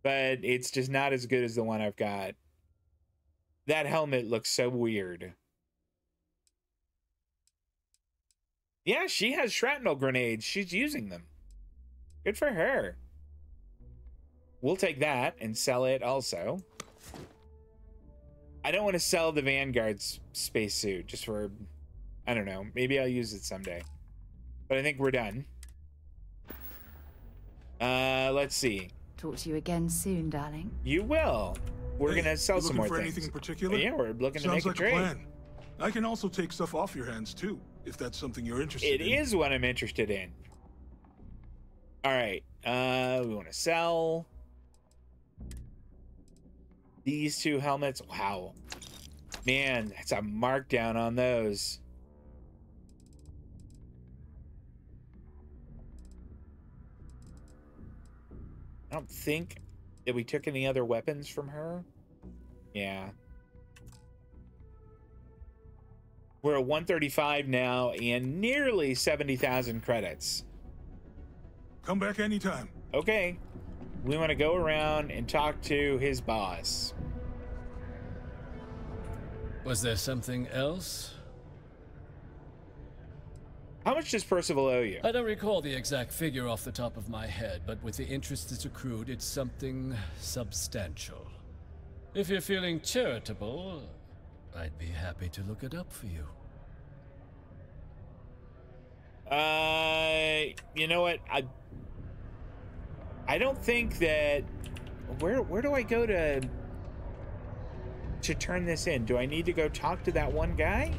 but it's just not as good as the one I've got. That helmet looks so weird. Yeah, she has shrapnel grenades. She's using them. Good for her. We'll take that and sell it also. I don't want to sell the Vanguard's spacesuit just for, I don't know, maybe I'll use it someday. But I think we're done. Let's see. Talk to you again soon, darling. You will. We're gonna sell some more looking for things. Anything in particular? Yeah, we're looking to Sounds make like a trade. plan. I can also take stuff off your hands too, if that's something you're interested in. It is what I'm interested in. All right. We want to sell these two helmets. Wow, man, that's a markdown on those. I don't think that we took any other weapons from her. Yeah. We're at 135 now and nearly 70,000 credits. Come back anytime. Okay. We want to go around and talk to his boss. Was there something else? How much does Percival owe you? I don't recall the exact figure off the top of my head, but with the interest that's accrued, it's something substantial. If you're feeling charitable, I'd be happy to look it up for you. You know what? I don't think that... Where do I go to turn this in? Do I need to go talk to that one guy?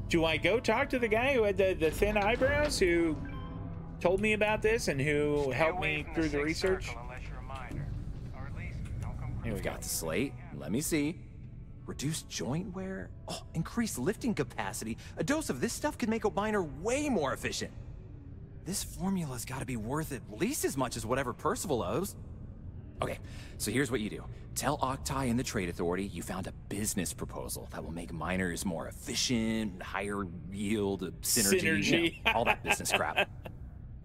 Do I go talk to the guy who had the thin eyebrows, who told me about this and who helped me through the research? Here we got the slate. Let me see. Reduced joint wear? Oh, increased lifting capacity. A dose of this stuff could make a miner way more efficient. This formula's got to be worth at least as much as whatever Percival owes. Okay, so here's what you do. Tell Octai and the Trade Authority you found a business proposal that will make miners more efficient, higher yield, synergy. You know, all that business crap.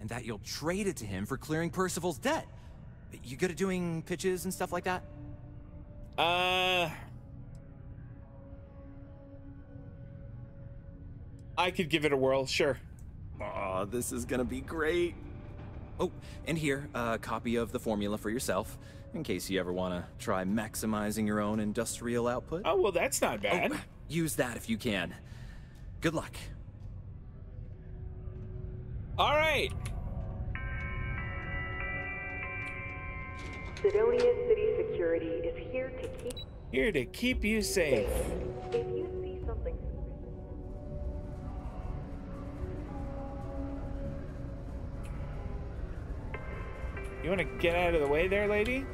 And that you'll trade it to him for clearing Percival's debt. You good at doing pitches and stuff like that? I could give it a whirl, sure. Oh, this is gonna be great. Oh, and here, a copy of the formula for yourself, in case you ever want to try maximizing your own industrial output. Oh, well, that's not bad. Oh, use that if you can. Good luck. All right. Sidonia City Security is here to keep you safe. If you see something You want to get out of the way there, lady?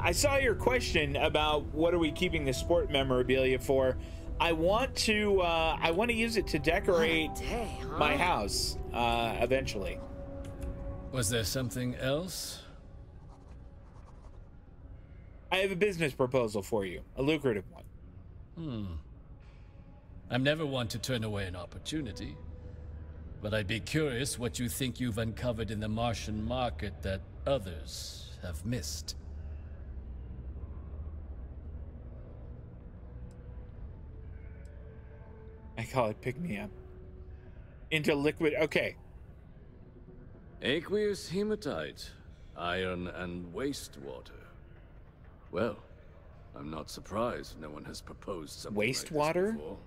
I saw your question about what are we keeping the sport memorabilia for. I want to use it to decorate my house eventually. Was there something else? I have a business proposal for you, a lucrative one. I'm never one to turn away an opportunity, but I'd be curious what you think you've uncovered in the Martian market that others have missed. I call it pick me up. Into liquid, okay. Aqueous hematite, iron and wastewater. Well, I'm not surprised no one has proposed something wastewater? like this before.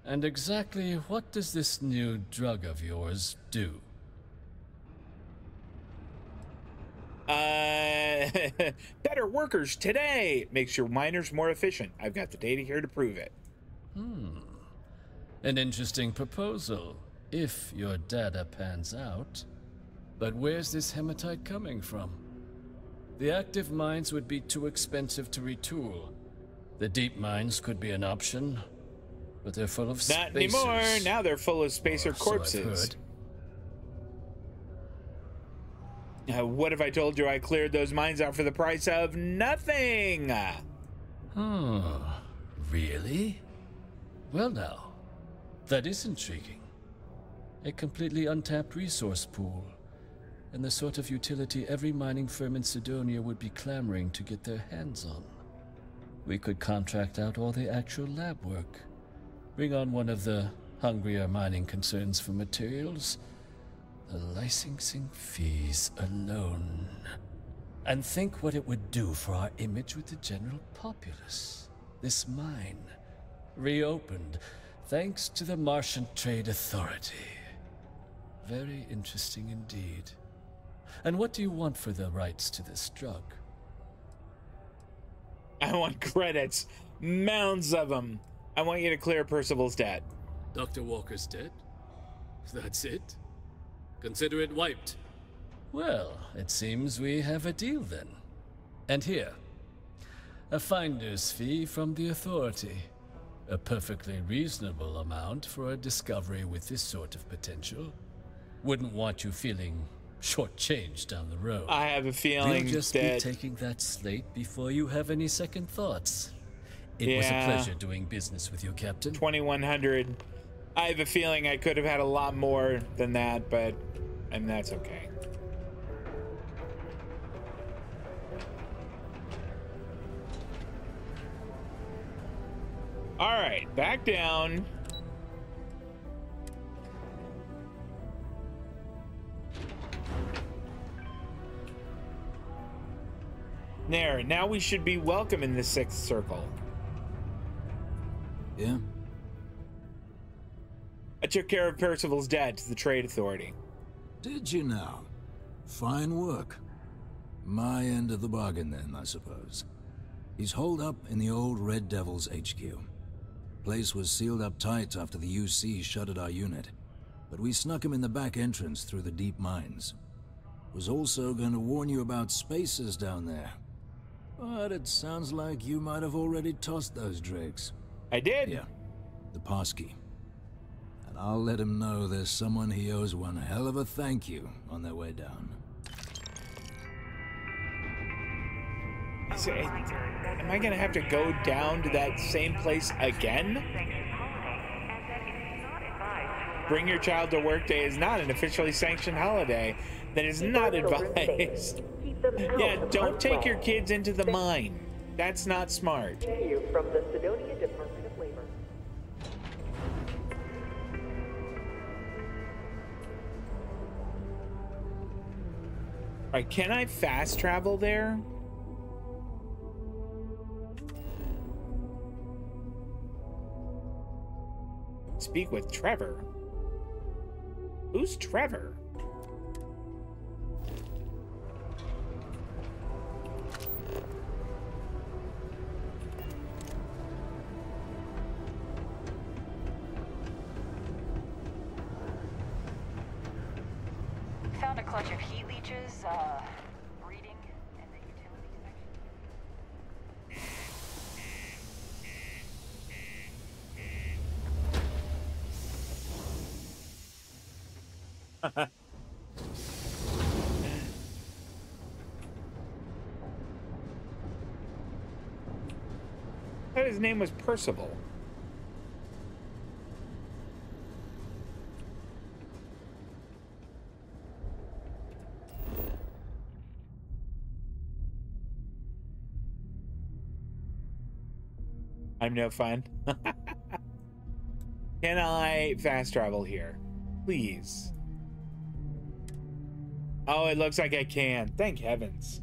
And exactly what does this new drug of yours do? Better workers today. Makes your miners more efficient. I've got the data here to prove it. An interesting proposal, if your data pans out. But where's this hematite coming from? The active mines would be too expensive to retool. The deep mines could be an option, but they're full of spacers. Not anymore. Now they're full of spacer corpses. What if I told you I cleared those mines out for the price of nothing? Really? Well now, that is intriguing. A completely untapped resource pool, and the sort of utility every mining firm in Sidonia would be clamoring to get their hands on. We could contract out all the actual lab work, bring on one of the hungrier mining concerns for materials, the licensing fees alone. And think what it would do for our image with the general populace. This mine, reopened thanks to the Martian Trade Authority. Very interesting indeed. And what do you want for the rights to this drug? I want credits. Mounds of them. I want you to clear Percival's debt. Dr. Walker's dead? That's it? Consider it wiped. Well, it seems we have a deal then. And here, a finder's fee from the Authority. A perfectly reasonable amount for a discovery with this sort of potential. Wouldn't want you feeling shortchanged down the road. I have a feeling We'll just that... be taking that slate before you have any second thoughts. It was a pleasure doing business with you, Captain. 2100. I have a feeling I could have had a lot more than that, but that's okay. All right, back down. There, now we should be welcome in the 6th circle. Yeah? I took care of Percival's dad to the Trade Authority. Did you now? Fine work. My end of the bargain then, I suppose. He's holed up in the old Red Devil's HQ. Place was sealed up tight after the UC shuttered our unit, but we snuck him in the back entrance through the deep mines. Was also going to warn you about spacers down there. But it sounds like you might have already tossed those dregs. I did. Yeah, the passkey. And I'll let him know there's someone he owes one hell of a thank you on their way down. So, am I gonna have to go down to that same place again? Bring your child to work day is not an officially sanctioned holiday. That is not advised. Yeah, don't take your kids into the mine. That's not smart. You from the Sidonia Department of Labor. All right, can I fast travel there? Speak with Trevor. Who's Trevor? Found a clutch of heat leeches, breeding in the utility section. I thought his name was Percival. I'm no fun. Can I fast travel here? Please. Oh, it looks like I can. Thank heavens.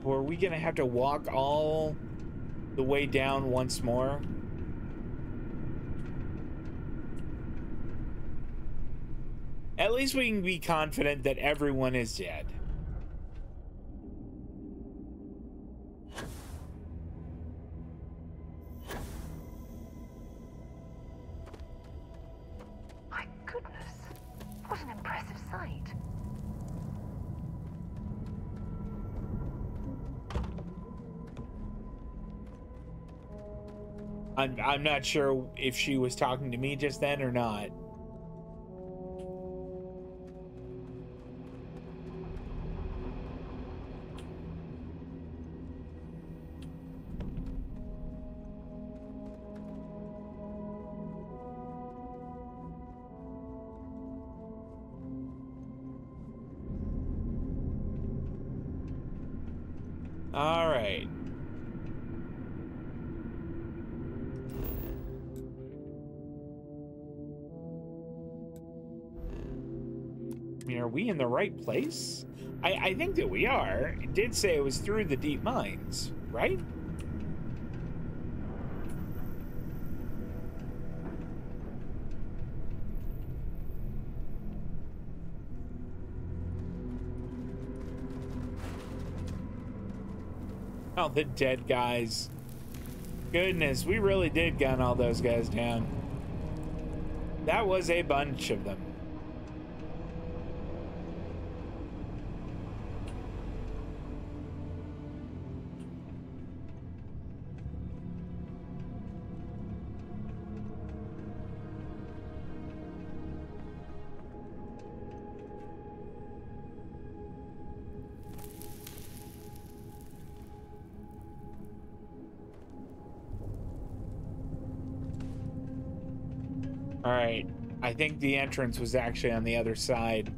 Are we gonna have to walk all the way down once more? At least we can be confident that everyone is dead. My goodness, what an impressive sight. I'm not sure if she was talking to me just then or not. All right. I mean, are we in the right place? I think that we are. It did say it was through the deep mines, right? All the dead guys. Goodness, we really did gun all those guys down. That was a bunch of them. All right, I think the entrance was actually on the other side.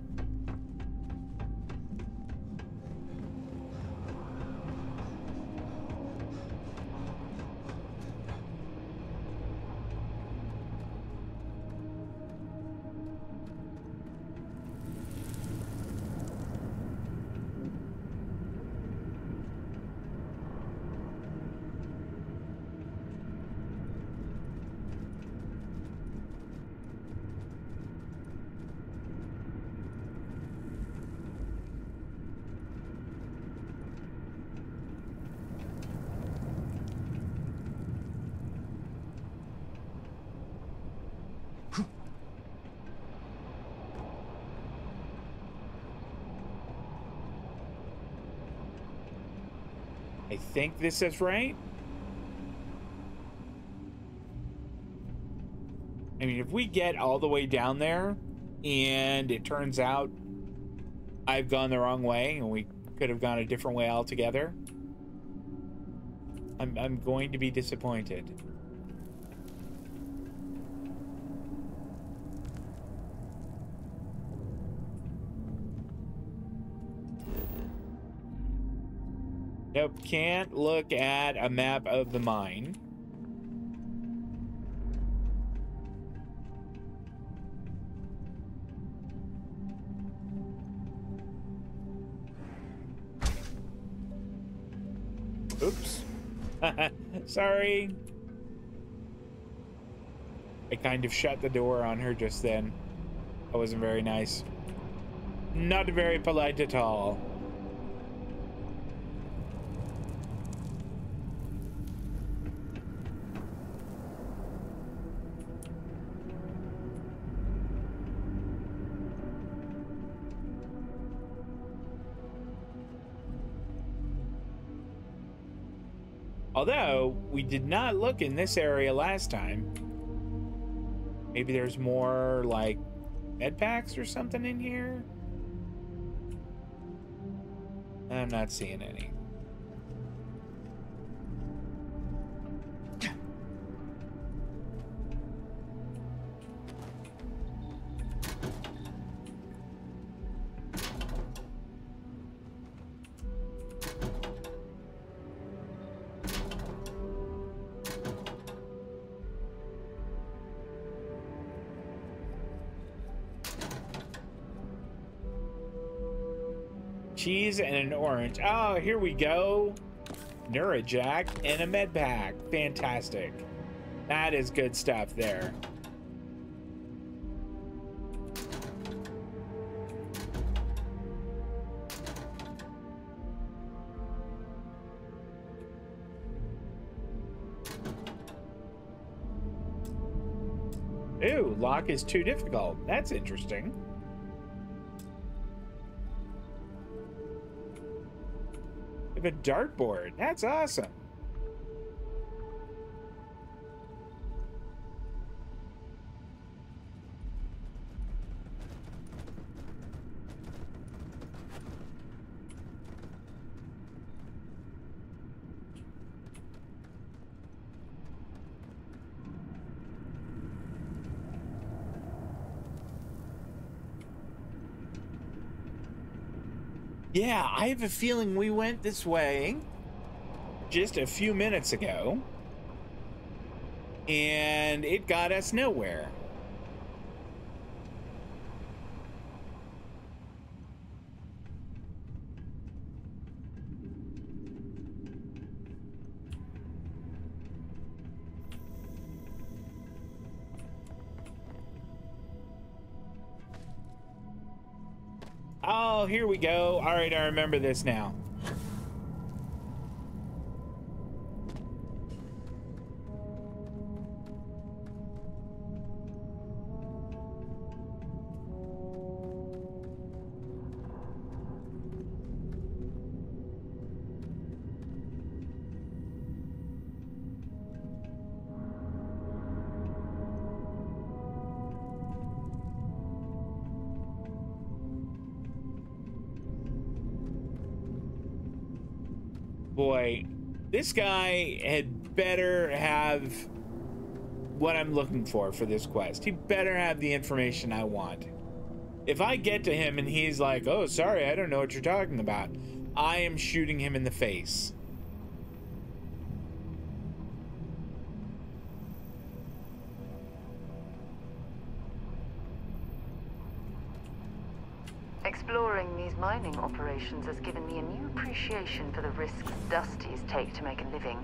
I think this is right. I mean, if we get all the way down there and it turns out I've gone the wrong way and we could have gone a different way altogether, I'm going to be disappointed. Nope, can't look at a map of the mine. Oops. Sorry. I kind of shut the door on her just then. That wasn't very nice. Not very polite at all. Although, we did not look in this area last time. Maybe there's more, like, med packs or something in here? I'm not seeing any. Cheese and an orange. Oh, here we go. Neurajack and a med pack. Fantastic. That is good stuff there. Ooh, lock is too difficult. That's interesting. We have a dartboard. That's awesome. Yeah, I have a feeling we went this way just a few minutes ago, and it got us nowhere. Oh, here we go. All right, I remember this now. Boy, this guy had better have what I'm looking for this quest. He better have the information I want. If I get to him and he's like, oh, sorry, I don't know what you're talking about, I am shooting him in the face. Exploring these mining operations has given me a new appreciation for the risks Dusties take to make a living.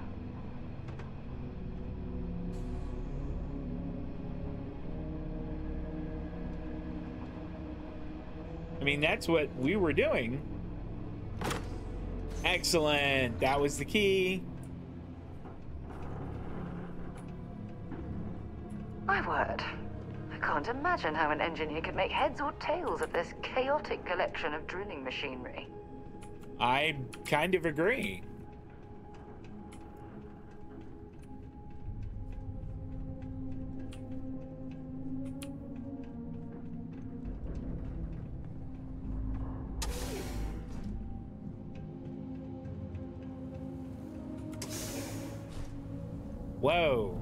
I mean, that's what we were doing. Excellent. That was the key. My word. I can't imagine how an engineer could make heads or tails of this chaotic collection of drilling machinery. I kind of agree. Whoa.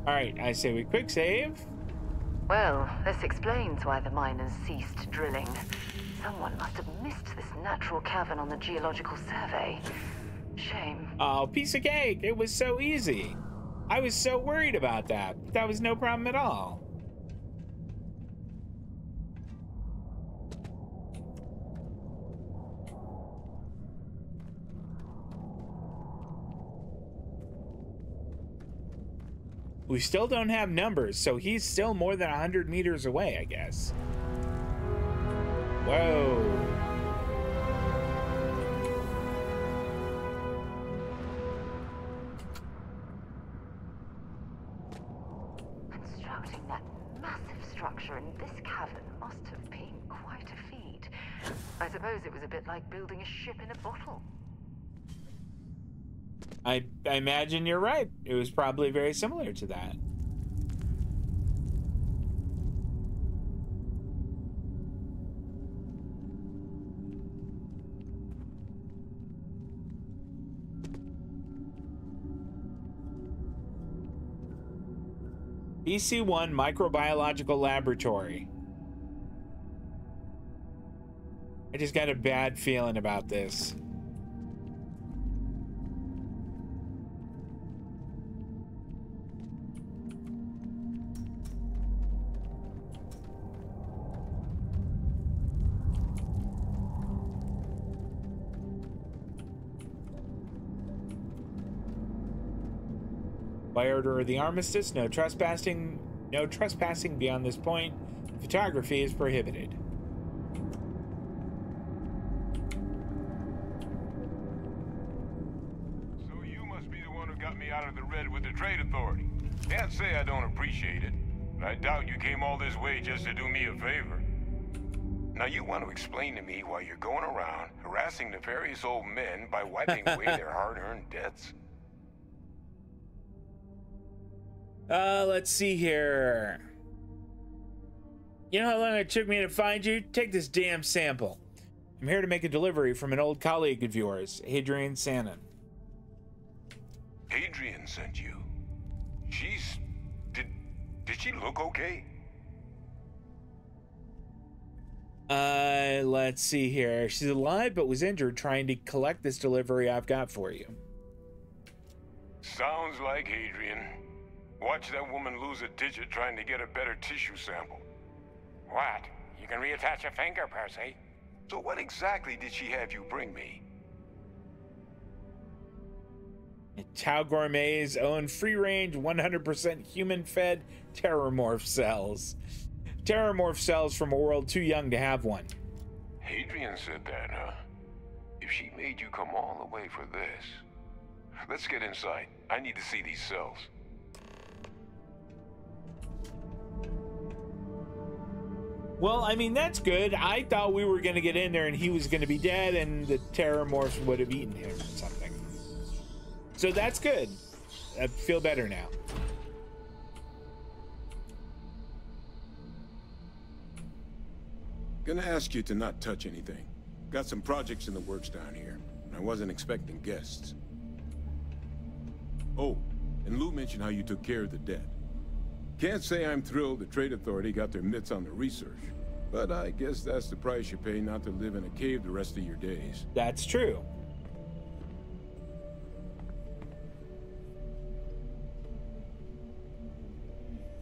All right, I say we quick save. Well, this explains why the miners ceased drilling. Someone must have missed this natural cavern on the geological survey. Shame. Oh, piece of cake. It was so easy. I was so worried about that. That was no problem at all. We still don't have numbers, so he's still more than 100 meters away, I guess. Whoa. Constructing that massive structure in this cavern must have been quite a feat. I suppose it was a bit like building a ship in a bottle. I imagine you're right. It was probably very similar to that. EC1 Microbiological Laboratory. I just got a bad feeling about this. By order of the Armistice, no trespassing beyond this point. Photography is prohibited. So you must be the one who got me out of the red with the trade authority. Can't say I don't appreciate it, but I doubt you came all this way just to do me a favor. Now you want to explain to me why you're going around harassing nefarious old men by wiping away their hard-earned debts? Let's see here. You know how long it took me to find you? Take this damn sample. I'm here to make a delivery from an old colleague of yours, Hadrian Sannon. Hadrian sent you? Did she look okay? Let's see here. She's alive but was injured trying to collect this delivery I've got for you. Sounds like Hadrian. Watch that woman lose a digit trying to get a better tissue sample. What? You can reattach a finger, Percy. So what exactly did she have you bring me? Tau Gourmet's own free-range, 100% human-fed Terrormorph cells. Terrormorph cells from a world too young to have one. Hadrian said that, huh? If she made you come all the way for this. Let's get inside. I need to see these cells. Well, I mean, that's good. I thought we were going to get in there and he was going to be dead and the Terrormorphs would have eaten him or something. So that's good. I feel better now. Gonna ask you to not touch anything. Got some projects in the works down here. I wasn't expecting guests. Oh, and Lou mentioned how you took care of the dead. Can't say I'm thrilled the Trade Authority got their mitts on the research, but I guess that's the price you pay not to live in a cave the rest of your days. That's true.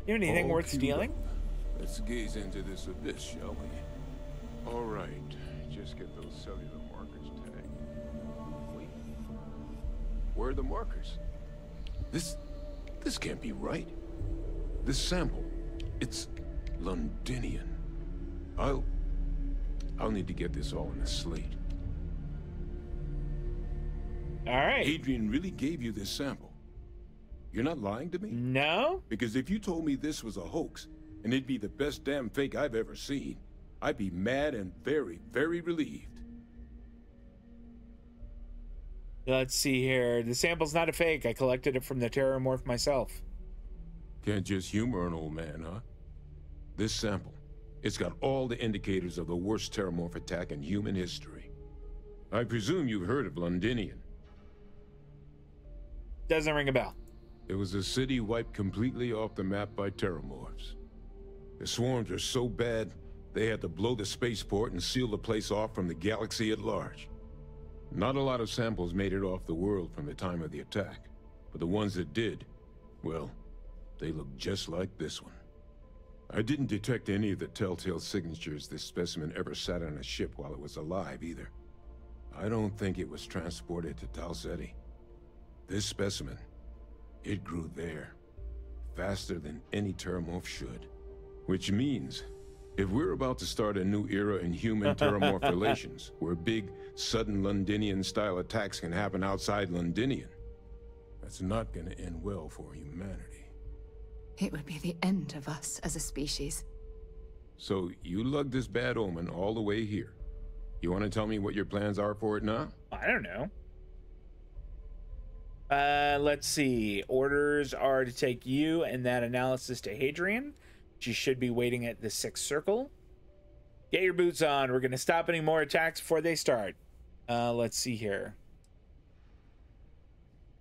You have anything worth stealing? Let's gaze into this abyss, shall we? All right, just get those cellular markers tagged. Wait, where are the markers? This can't be right. This sample, it's Londinian. I'll need to get this all in a slate. All right. Hadrian really gave you this sample. You're not lying to me? No. Because if you told me this was a hoax, and it'd be the best damn fake I've ever seen, I'd be mad and very, very relieved. Let's see here. The sample's not a fake. I collected it from the Terrormorph myself. Can't just humor an old man, huh? This sample, it's got all the indicators of the worst Terrormorph attack in human history. I presume you've heard of Londinian. Doesn't ring a bell. It was a city wiped completely off the map by Terrormorphs. The swarms are so bad, they had to blow the spaceport and seal the place off from the galaxy at large. Not a lot of samples made it off the world from the time of the attack, but the ones that did, well, they look just like this one. I didn't detect any of the telltale signatures this specimen ever sat on a ship while it was alive, either. I don't think it was transported to Tal Ceti. This specimen, it grew there, faster than any Terrormorph should. Which means, if we're about to start a new era in human-Terrormorph relations, where big, sudden Londinian-style attacks can happen outside Londinian, that's not gonna end well for humanity. It would be the end of us as a species. So, you lugged this bad omen all the way here. You want to tell me what your plans are for it now? I don't know. Let's see. Orders are to take you and that analysis to Hadrian. She should be waiting at the 6th circle. Get your boots on. We're going to stop any more attacks before they start. Let's see here.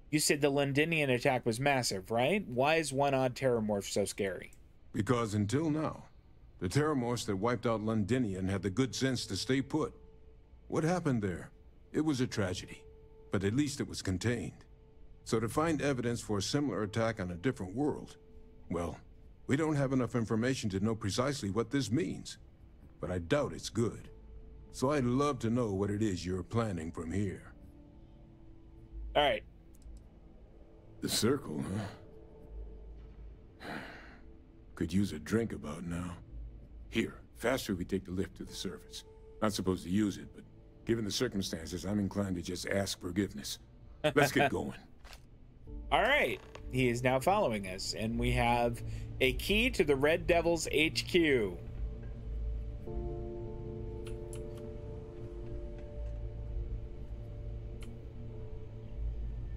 You said the Londinian attack was massive, right? Why is one odd Terrormorph so scary? Because until now, the Terrormorphs that wiped out Londinian had the good sense to stay put. What happened there? It was a tragedy, but at least it was contained. So to find evidence for a similar attack on a different world, well, we don't have enough information to know precisely what this means. But I doubt it's good. So I'd love to know what it is you're planning from here. All right. The circle, huh? Could use a drink about now. Here, faster we take the lift to the surface. Not supposed to use it, but given the circumstances, I'm inclined to just ask forgiveness. Let's get going. All right. He is now following us, and we have a key to the Red Devils HQ.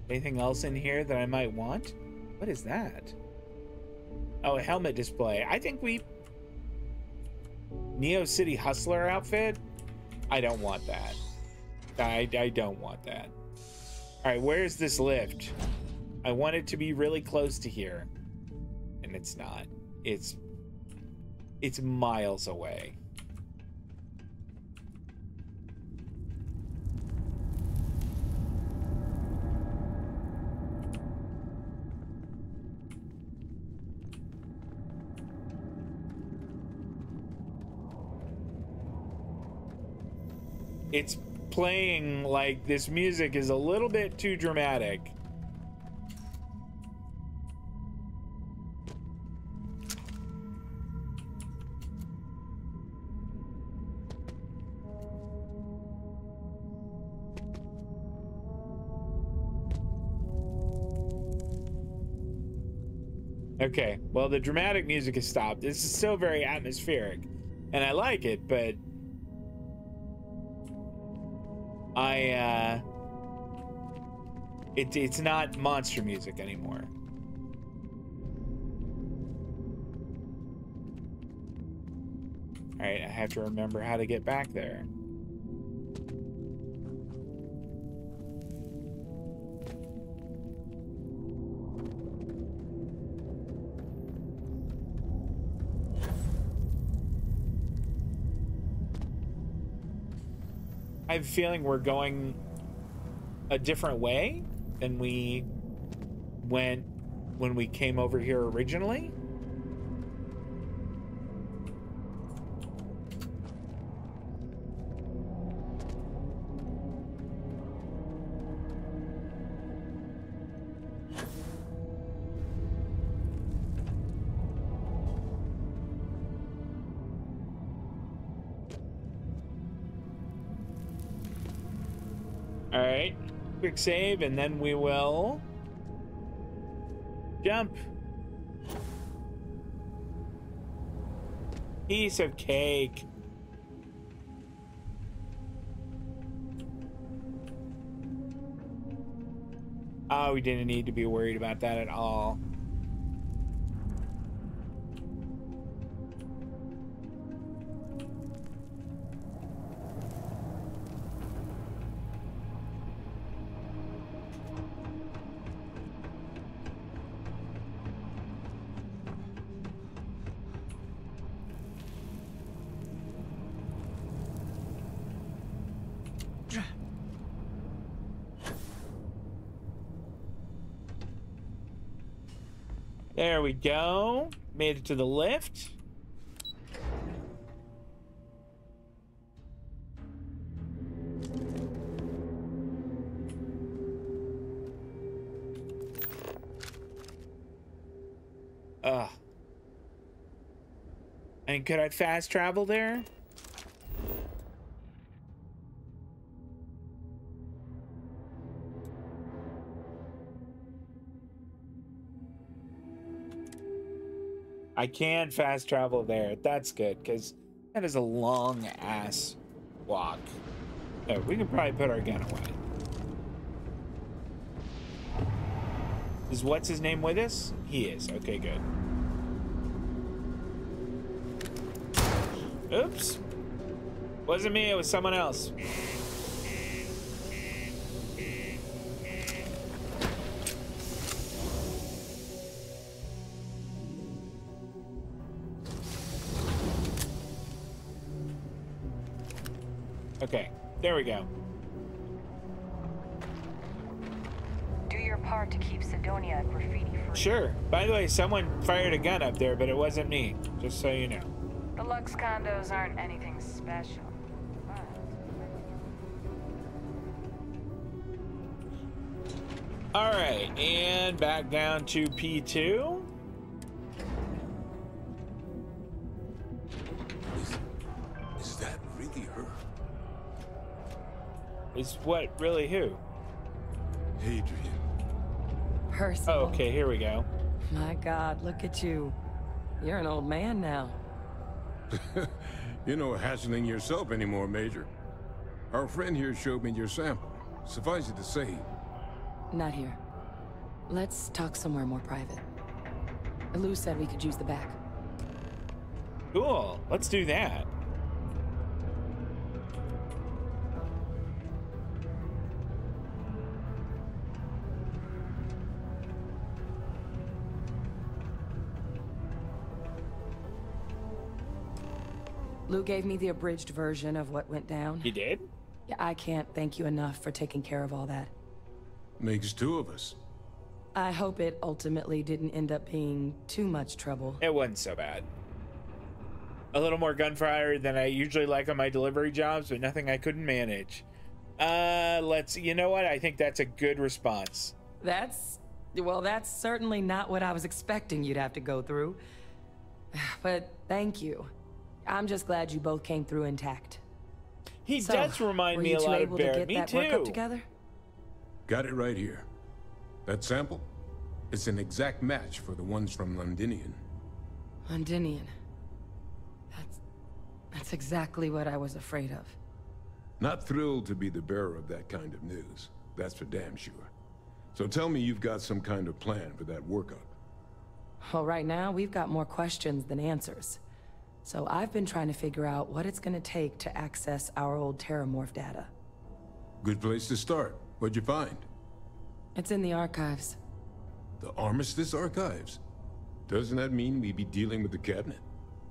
Anything else in here that I might want? What is that? Oh, a helmet display. I think we... Neo City Hustler outfit? I don't want that. I don't want that. All right, where's this lift? I want it to be really close to here. And it's not. It's miles away. It's playing like this music is a little bit too dramatic. Okay, well, the dramatic music has stopped. This is still very atmospheric, and I like it, but it's not monster music anymore. All right, I have to remember how to get back there. I have a feeling we're going a different way than we went when we came over here originally. All right, quick save, and then we will jump. Piece of cake. Oh, we didn't need to be worried about that at all. There we go. Made it to the lift. And could I fast travel there? I can fast travel there. That's good, because that is a long ass walk. Oh, we can probably put our gun away. Is what's his name with us? He is. Okay, good. Oops. Wasn't me, it was someone else. Okay, there we go. Do your part to keep Sidonia graffiti free. Sure. By the way, someone fired a gun up there, but it wasn't me. Just so you know. The Lux condos aren't anything special. All right, and back down to P2. Is that really her? Is what really who? Hadrian. Percival. Oh, okay, here we go. My God, look at you. You're an old man now. You're no hassling yourself anymore, Major. Our friend here showed me your sample. Suffice it to say... Not here. Let's talk somewhere more private. Lou said we could use the back. Cool, let's do that. Lou gave me the abridged version of what went down. He did? Yeah, I can't thank you enough for taking care of all that. Makes two of us. I hope it ultimately didn't end up being too much trouble. It wasn't so bad. A little more gunfire than I usually like on my delivery jobs, but nothing I couldn't manage. You know what? I think that's a good response. That's certainly not what I was expecting you'd have to go through. But thank you. I'm just glad you both came through intact. He does remind me a lot of Barrett. Me too. Work up together? Got it right here. That sample, it's an exact match for the ones from Londinian. Londinian. That's exactly what I was afraid of. Not thrilled to be the bearer of that kind of news. That's for damn sure. So tell me you've got some kind of plan for that workup. Well, right now, we've got more questions than answers. So I've been trying to figure out what it's gonna take to access our old Terrormorph data. Good place to start. What'd you find? It's in the archives. The Armistice Archives? Doesn't that mean we'd be dealing with the Cabinet?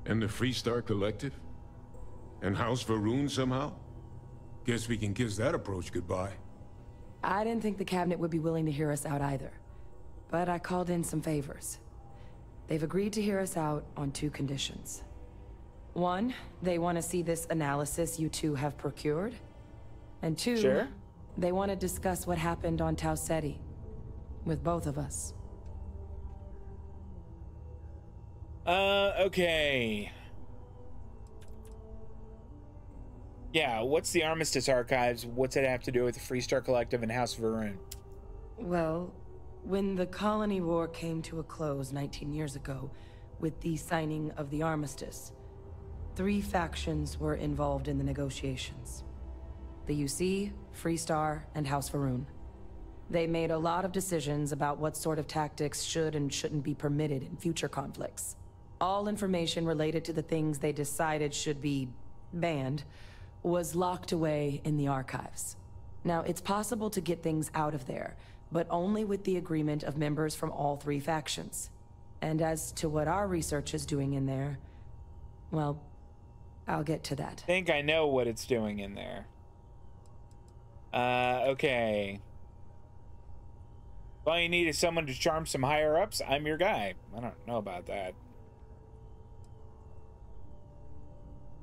And the Freestar Collective? And House Varun somehow? Guess we can kiss that approach goodbye. I didn't think the cabinet would be willing to hear us out either. But I called in some favors. They've agreed to hear us out on 2 conditions. 1, they want to see this analysis you two have procured. And 2, sure, they want to discuss what happened on Tau Ceti with both of us. Okay. Yeah, what's the Armistice Archives? What's it have to do with the Freestar Collective and House of Varun? Well, when the Colony War came to a close 19 years ago, with the signing of the Armistice, 3 factions were involved in the negotiations. The UC, Freestar, and House Varun. They made a lot of decisions about what sort of tactics should and shouldn't be permitted in future conflicts. All information related to the things they decided should be banned was locked away in the archives. Now, it's possible to get things out of there, but only with the agreement of members from all 3 factions. And as to what our research is doing in there, well, I'll get to that. I think I know what it's doing in there. Okay. All you need is someone to charm some higher-ups. I'm your guy. I don't know about that.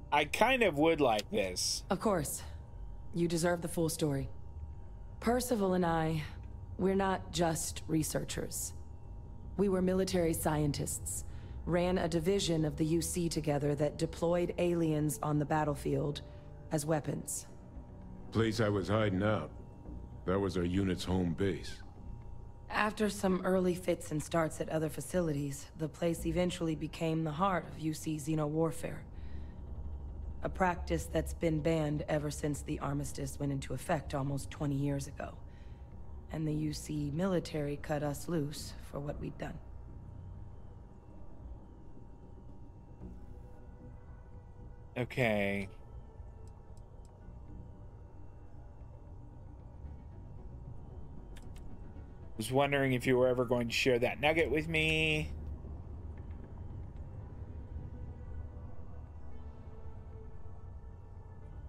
I kind of would like this. Of course. You deserve the full story. Percival and I, we're not just researchers. We were military scientists, ran a division of the UC together that deployed aliens on the battlefield as weapons. Place I was hiding out. That was our unit's home base. After some early fits and starts at other facilities, the place eventually became the heart of UC xeno-warfare. A practice that's been banned ever since the Armistice went into effect almost 20 years ago. And the UC military cut us loose for what we'd done. Okay. Was wondering if you were ever going to share that nugget with me.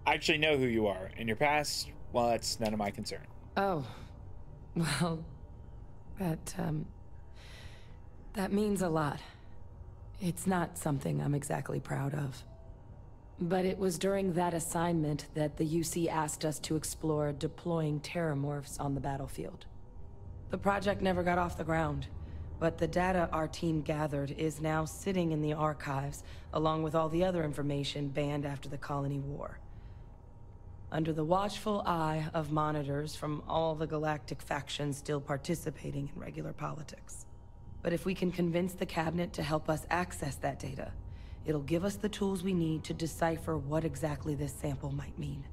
I actually know who you are. In your past, well, that's none of my concern. Oh. Well, that means a lot. It's not something I'm exactly proud of. But it was during that assignment that the UC asked us to explore deploying Terrormorphs on the battlefield. The project never got off the ground, but the data our team gathered is now sitting in the archives, along with all the other information banned after the Colony War. Under the watchful eye of monitors from all the galactic factions still participating in regular politics. But if we can convince the cabinet to help us access that data, it'll give us the tools we need to decipher what exactly this sample might mean.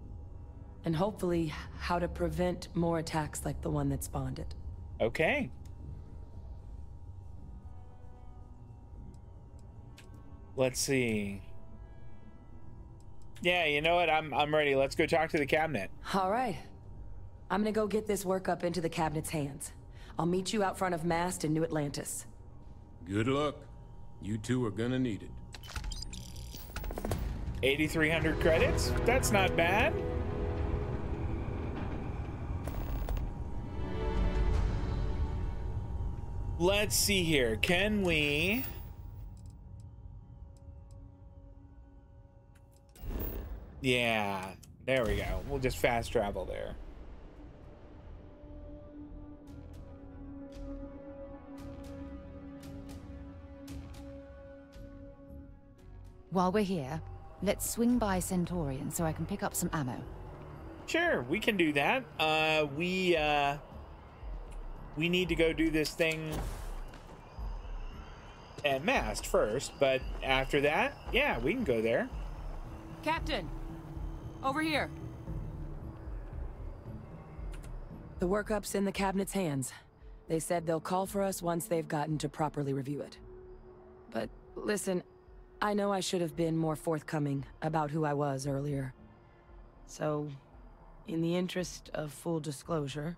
And hopefully, how to prevent more attacks like the one that spawned it. Okay. Let's see. Yeah, you know what? I'm ready. Let's go talk to the cabinet. All right. I'm gonna go get this work up into the cabinet's hands. I'll meet you out front of Mast in New Atlantis. Good luck. You two are gonna need it. 8,300 credits? That's not bad. Let's see here. Can we... Yeah, there we go. We'll just fast travel there. While we're here, let's swing by Centaurian so I can pick up some ammo. Sure, we can do that. We need to go do this thing at Mast first, but after that, yeah, we can go there. Captain! Over here! The workup's in the cabinet's hands. They said they'll call for us once they've gotten to properly review it. But listen, I know I should have been more forthcoming about who I was earlier. So, in the interest of full disclosure,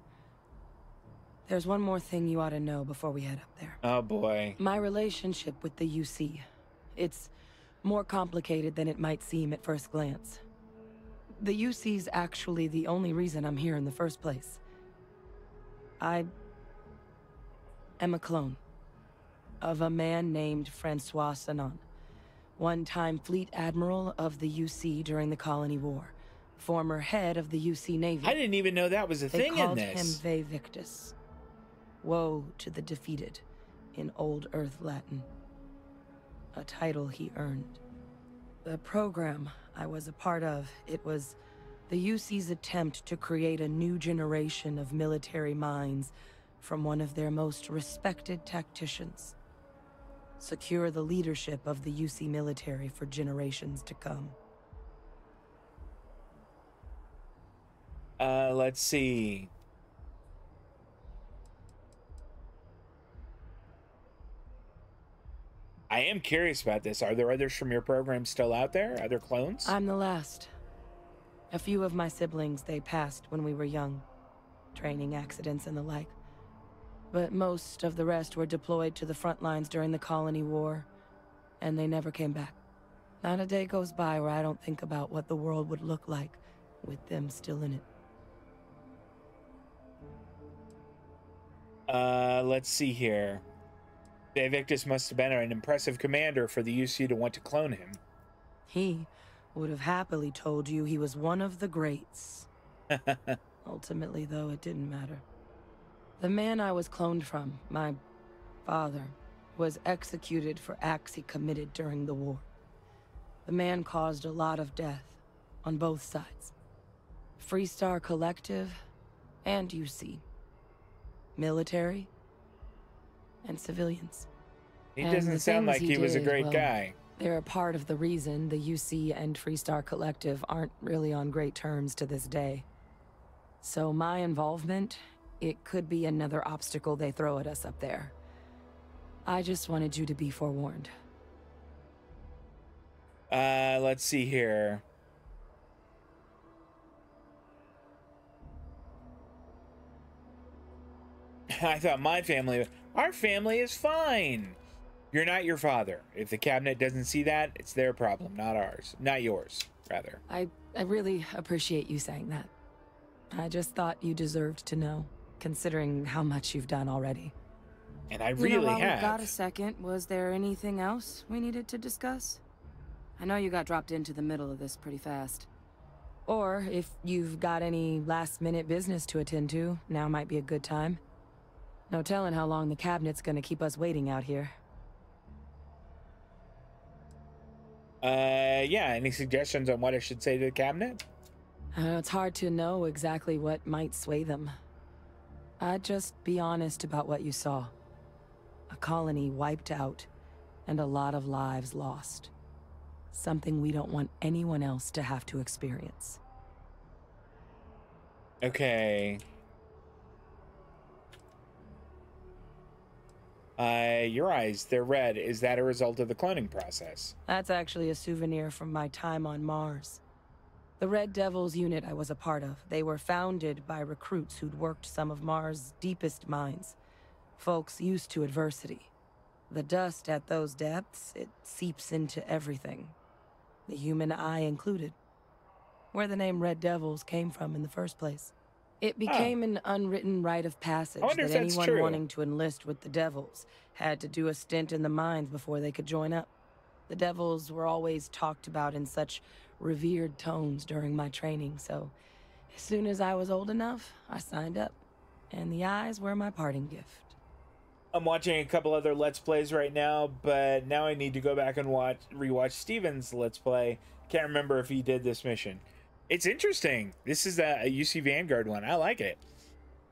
there's one more thing you ought to know before we head up there. Oh boy. My relationship with the UC. It's more complicated than it might seem at first glance. The UC's actually the only reason I'm here in the first place. I am a clone of a man named Francois Sanon, one-time fleet admiral of the UC during the Colony War, former head of the UC Navy. I didn't even know that was a thing in this. They called him Ve Victus. Woe to the defeated, in Old Earth Latin. A title he earned. The program I was a part of, it was the UC's attempt to create a new generation of military minds from one of their most respected tacticians. Secure the leadership of the UC military for generations to come. Let's see. I am curious about this. Are there others from your program still out there? Other clones? I'm the last. A few of my siblings, they passed when we were young. Training accidents and the like. But most of the rest were deployed to the front lines during the Colony War, and they never came back. Not a day goes by where I don't think about what the world would look like with them still in it. Let's see here. Ve Victus must have been an impressive commander for the UC to want to clone him. He would have happily told you he was one of the greats. Ultimately, though, it didn't matter. The man I was cloned from, my father, was executed for acts he committed during the war. The man caused a lot of death on both sides. Freestar Collective and UC. Military and civilians. He doesn't sound like he was a great guy. They're a part of the reason the UC and Freestar Collective aren't really on great terms to this day. So my involvement, it could be another obstacle they throw at us up there. I just wanted you to be forewarned. Let's see here. I thought our family is fine. You're not your father. If the cabinet doesn't see that, it's their problem, not ours. Not yours, rather. I really appreciate you saying that. I just thought you deserved to know, considering how much you've done already. And I really while have. We've got a second, was there anything else we needed to discuss? I know you got dropped into the middle of this pretty fast. Or if you've got any last-minute business to attend to, now might be a good time. No telling how long the cabinet's gonna keep us waiting out here. Yeah, any suggestions on what I should say to the cabinet? It's hard to know exactly what might sway them. I'd just be honest about what you saw. A colony wiped out, and a lot of lives lost. Something we don't want anyone else to have to experience. Okay. Your eyes, they're red. Is that a result of the cloning process? That's actually a souvenir from my time on Mars. The Red Devils unit I was a part of, they were founded by recruits who'd worked some of Mars' deepest mines. Folks used to adversity. The dust at those depths, it seeps into everything. The human eye included. Where the name Red Devils came from in the first place. It became an unwritten rite of passage that anyone wanting to enlist with the Devils had to do a stint in the mines before they could join up. The Devils were always talked about in such revered tones during my training, so as soon as I was old enough, I signed up. And the eyes were my parting gift. I'm watching a couple other Let's Plays right now, but now I need to go back and rewatch Steven's Let's Play. Can't remember if he did this mission. It's interesting. This is a UC Vanguard one. I like it.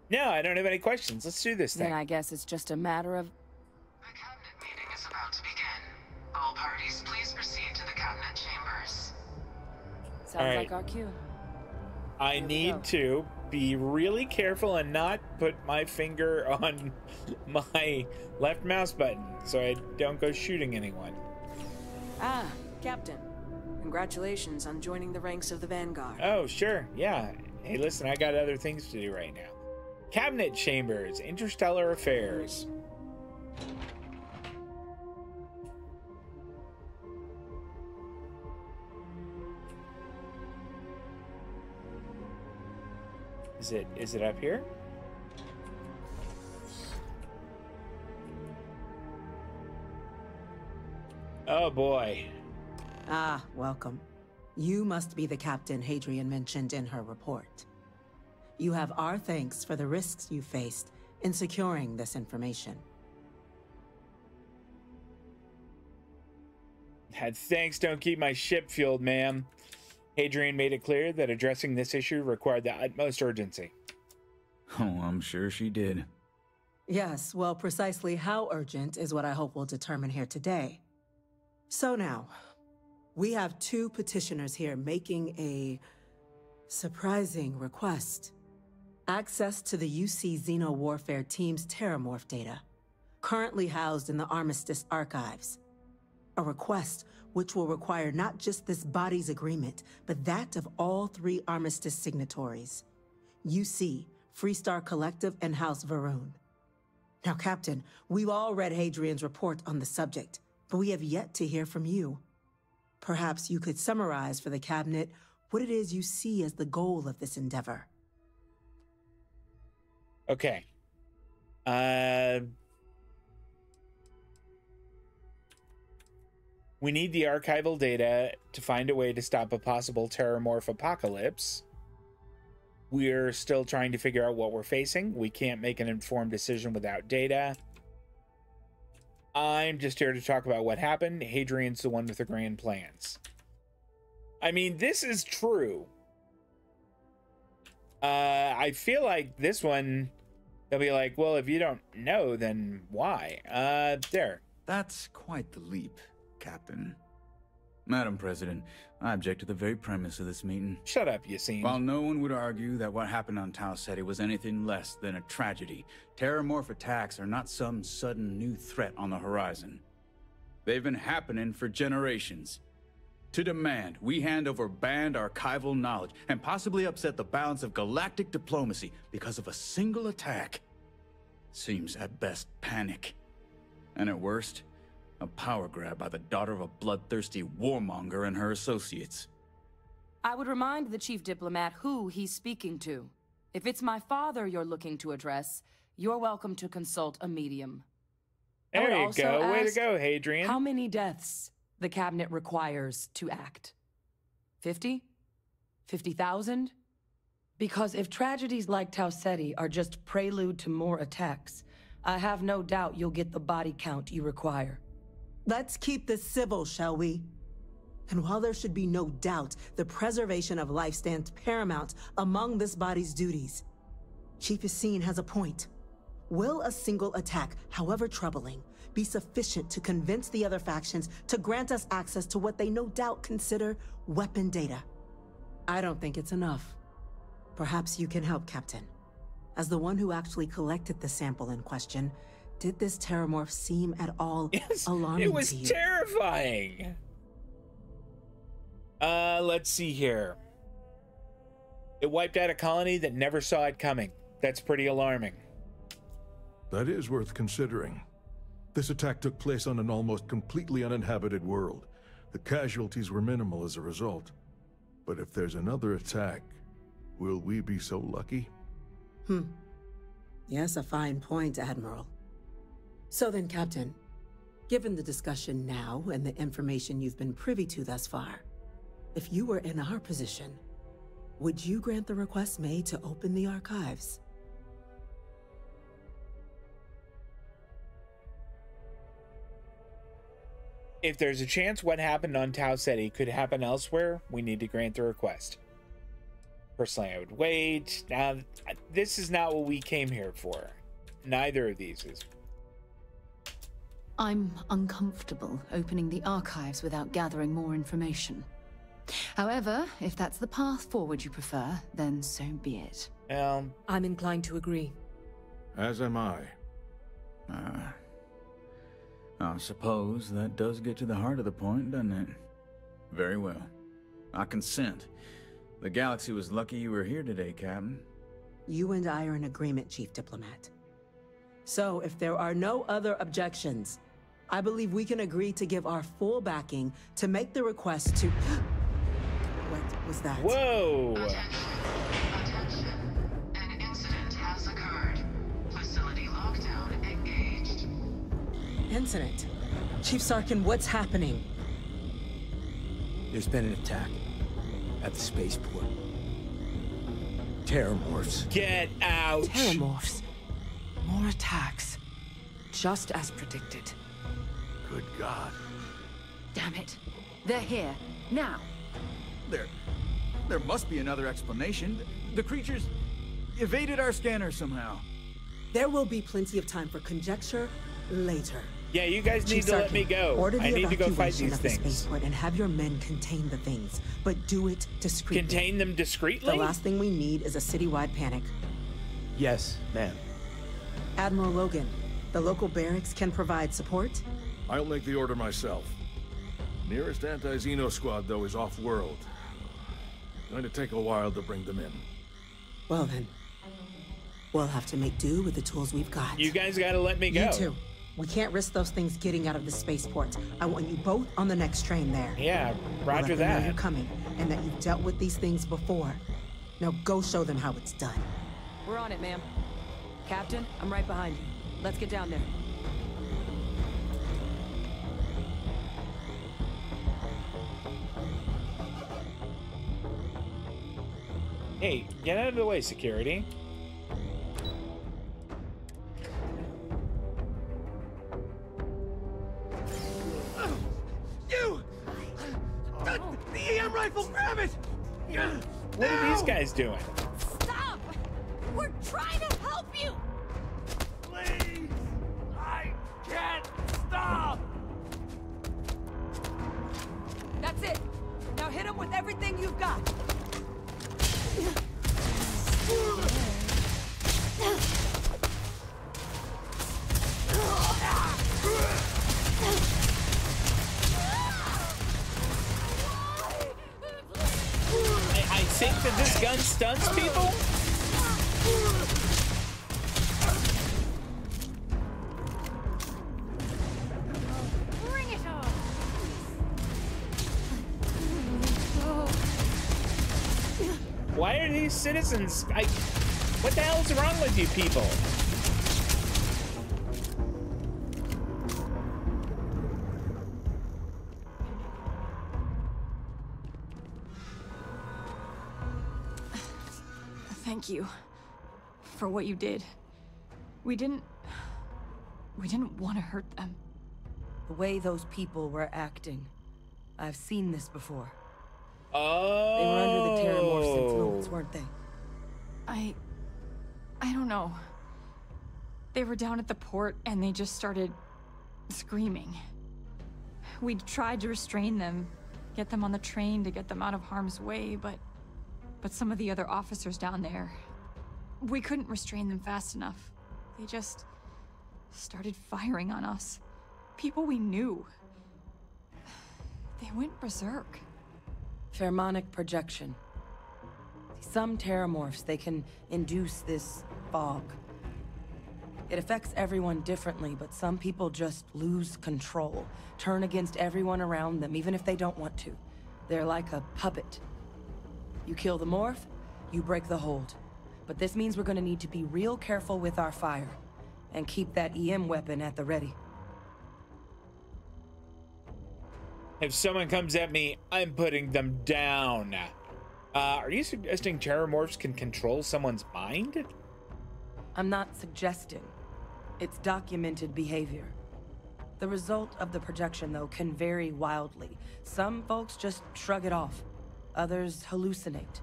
No, I don't have any questions. Let's do this thing. Then I guess it's just a matter of... The cabinet meeting is about to begin. All parties, please proceed to the cabinet chambers. Sounds like our cue. I need to be really careful and not put my finger on my left mouse button so I don't go shooting anyone. Ah, Captain. Congratulations on joining the ranks of the Vanguard. Oh, sure. Yeah. Hey, listen, I got other things to do right now. Cabinet chambers, interstellar affairs. Is it up here? Oh boy. Ah, welcome. You must be the captain Hadrian mentioned in her report. You have our thanks for the risks you faced in securing this information. Thanks don't keep my ship fueled, ma'am. Hadrian made it clear that addressing this issue required the utmost urgency. Oh, I'm sure she did. Yes, well, precisely how urgent is what I hope we'll determine here today. So now, we have two petitioners here making a surprising request. Access to the UC Xeno-Warfare Team's Terrormorph data, currently housed in the Armistice archives. A request which will require not just this body's agreement, but that of all three Armistice signatories. UC, Freestar Collective, and House Varun. Now, Captain, we've all read Hadrian's report on the subject, but we have yet to hear from you. Perhaps you could summarize for the Cabinet what it is you see as the goal of this endeavor. Okay. We need the archival data to find a way to stop a possible Terrormorph apocalypse. We're still trying to figure out what we're facing. We can't make an informed decision without data. I'm just here to talk about what happened. Hadrian's the one with the grand plans. I mean, this is true. I feel like this one, they'll be like, well, if you don't know, then why? There. That's quite the leap, Captain. Madam President, I object to the very premise of this meeting. Shut up, Yassine. While no one would argue that what happened on Tau Ceti was anything less than a tragedy, Terrormorph attacks are not some sudden new threat on the horizon. They've been happening for generations. To demand we hand over banned archival knowledge and possibly upset the balance of galactic diplomacy because of a single attack seems at best panic. And at worst, a power grab by the daughter of a bloodthirsty warmonger and her associates. I would remind the chief diplomat who he's speaking to. If it's my father you're looking to address, you're welcome to consult a medium. There you go. Way to go, Hadrian. How many deaths the Cabinet requires to act? 50? 50,000? Because if tragedies like Tau Ceti are just prelude to more attacks, I have no doubt you'll get the body count you require. Let's keep this civil, shall we? And while there should be no doubt the preservation of life stands paramount among this body's duties, Chief Yassine has a point. Will a single attack, however troubling, be sufficient to convince the other factions to grant us access to what they no doubt consider weapon data? I don't think it's enough. Perhaps you can help, Captain. As the one who actually collected the sample in question, did this Terrormorph seem at all alarming to you? It was terrifying. Let's see here. It wiped out a colony that never saw it coming. That's pretty alarming. That is worth considering. This attack took place on an almost completely uninhabited world. The casualties were minimal as a result. But if there's another attack, will we be so lucky? Yes, a fine point, Admiral. So then, Captain, given the discussion now and the information you've been privy to thus far, if you were in our position, would you grant the request made to open the archives? If there's a chance what happened on Tau Ceti could happen elsewhere, we need to grant the request. Personally, I would wait. Now, this is not what we came here for. Neither of these is. I'm uncomfortable opening the archives without gathering more information. However, if that's the path forward you prefer, then so be it. I'm inclined to agree. As am I. I suppose that does get to the heart of the point, doesn't it? Very well. I consent. The galaxy was lucky you were here today, Captain. You and I are in agreement, Chief Diplomat. So, if there are no other objections, I believe we can agree to give our full backing to make the request to... What was that? Whoa! incident. Chief Sarkin, what's happening? There's been an attack at the spaceport. Terrormorphs. Get out! Terrormorphs. More attacks. Just as predicted. Good God. Damn it. They're here. Now. There must be another explanation. The creatures evaded our scanner somehow. There will be plenty of time for conjecture later. Yeah, you guys need to let me go. I need to go fight these things. The spaceport and have your men contain the things, but do it discreetly. Contain them discreetly? The last thing we need is a citywide panic. Yes, ma'am. Admiral Logan, the local barracks can provide support? I'll make the order myself. Nearest anti-Xeno squad, though, is off-world. Going to take a while to bring them in. Well then, we'll have to make do with the tools we've got. You guys gotta let me go. You too. We can't risk those things getting out of the spaceport. I want you both on the next train there. Yeah, roger we'll let them know that. you're coming, and that you've dealt with these things before. Now go show them how it's done. We're on it, ma'am. Captain, I'm right behind you. Let's get down there. Hey, get out of the way, security. You! The EM rifle, grab it! What are these guys doing? Stop! We're trying to help you! Please! I can't stop! That's it. Now hit him with everything you've got. I think that this gun stuns people? Bring it on! Why are these citizens? What the hell's wrong with you people? Thank you for what you did. We didn't want to hurt them. The way those people were acting. I've seen this before. Oh. They were under the Terrormorph's influence, weren't they? I don't know. They were down at the port and they just started screaming. We tried to restrain them, get them on the train to get them out of harm's way, but some of the other officers down there, we couldn't restrain them fast enough. They just started firing on us. People we knew. They went berserk. Pheromonic projection. Some Terrormorphs, they can induce this fog. It affects everyone differently, but some people just lose control, turn against everyone around them, even if they don't want to. They're like a puppet. You kill the morph, you break the hold. But this means we're gonna need to be real careful with our fire, and keep that EM weapon at the ready. If someone comes at me, I'm putting them down. Are you suggesting Terrormorphs can control someone's mind? I'm not suggesting. It's documented behavior. The result of the projection, though, can vary wildly. Some folks just shrug it off. Others hallucinate.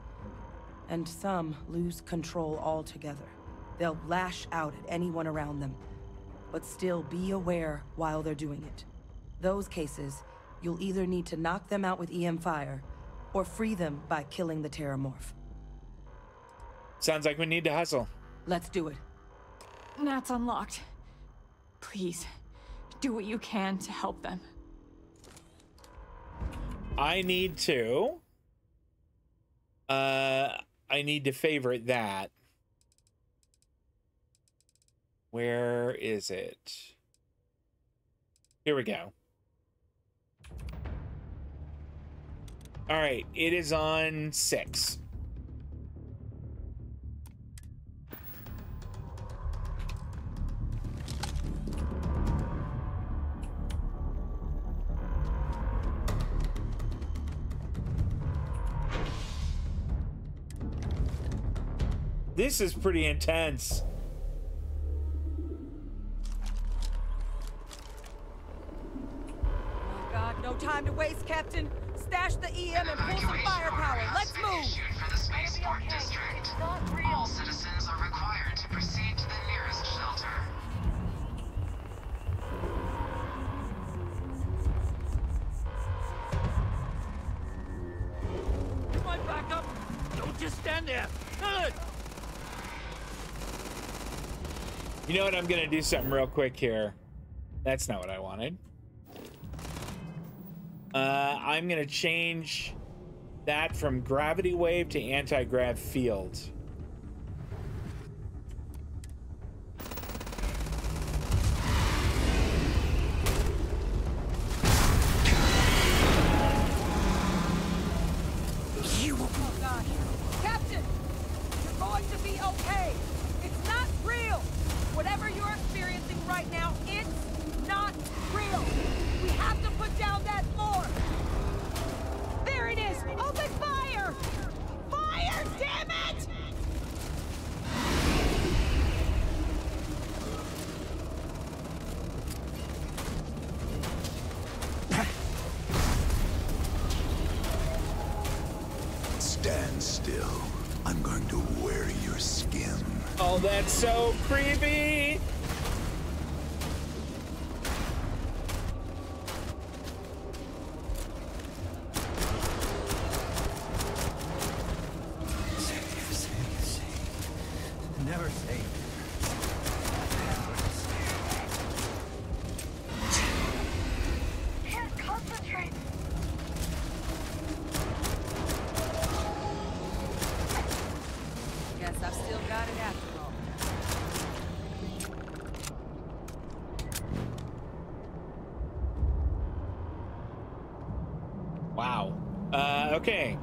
And some lose control altogether. They'll lash out at anyone around them, but still be aware while they're doing it. Those cases, you'll either need to knock them out with EM fire, or free them by killing the Terrormorph. Sounds like we need to hustle. Let's do it. Nat's unlocked. Please, do what you can to help them. I need to favorite that. Where is it? Here we go. All right, it is on 6. This is pretty intense. Oh God, no time to waste, Captain. Stash the EM and pull some firepower. Let's move. For the spaceport district. All citizens are required to proceed to the nearest shelter. My backup! Don't just stand there! Good! You know what? I'm gonna do something real quick here. That's not what I wanted. I'm gonna change that from gravity wave to anti-grav field. Oh God. Captain! You're going to be okay! It's not real! Whatever you're experiencing right now, it's not real! We have to put down that floor! There it is! Open fire! Fire, damn it! Stand still. I'm going to wear your skin. Oh, that's so creepy! Never safe. Can't concentrate. Guess I've still got it after all. Wow. Okay.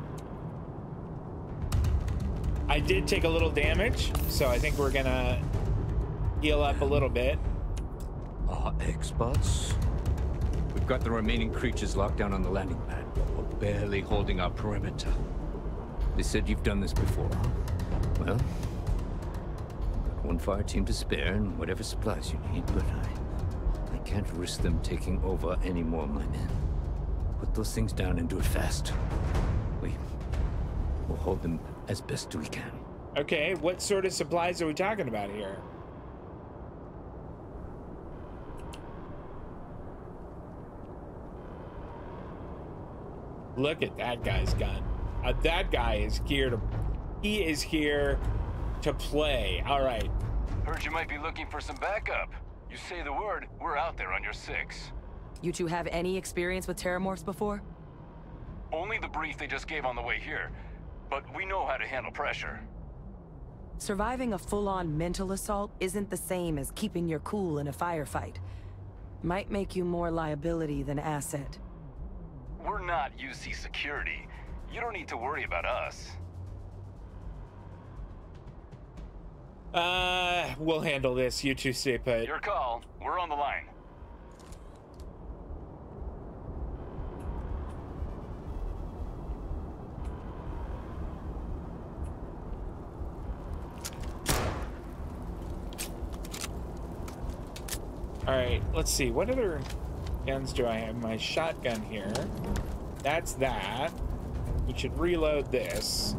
I did take a little damage, so I think we're gonna heal up a little bit. X-bots? We've got the remaining creatures locked down on the landing pad. We're barely holding our perimeter. They said you've done this before. Well, got one fire team to spare and whatever supplies you need, but I can't risk them taking over any more of my men. Put those things down and do it fast. We'll hold them as best we can. Okay, what sort of supplies are we talking about here? Look at that guy's gun. That guy is here to... He is here to play. All right. Heard you might be looking for some backup. You say the word, we're out there on your 6. You two have any experience with Terrormorphs before? Only the brief they just gave on the way here. But we know how to handle pressure. Surviving a full-on mental assault isn't the same as keeping your cool in a firefight. Might make you more liability than asset. We're not UC security. You don't need to worry about us. We'll handle this. You two stay put. Your call. We're on the line. All right, let's see. What other guns do I have? My shotgun here. That's that. We should reload this.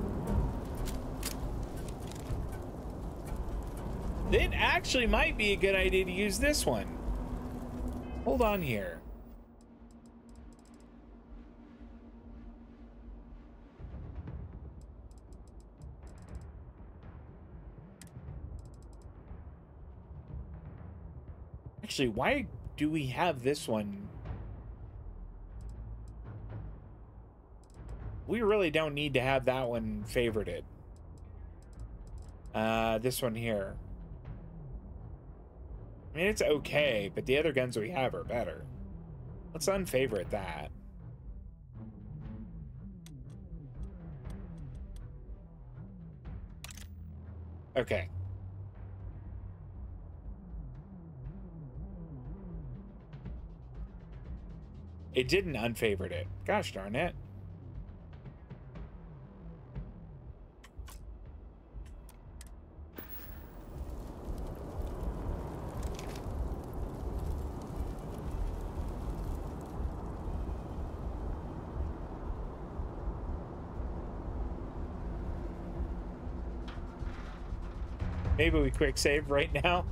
It actually might be a good idea to use this one. Hold on here. Actually, why do we have this one? We really don't need to have that one favorited. This one here. I mean, it's okay, but the other guns we have are better. Let's unfavorite that. Okay. It didn't unfavorite it. Gosh darn it. Maybe we quick save right now.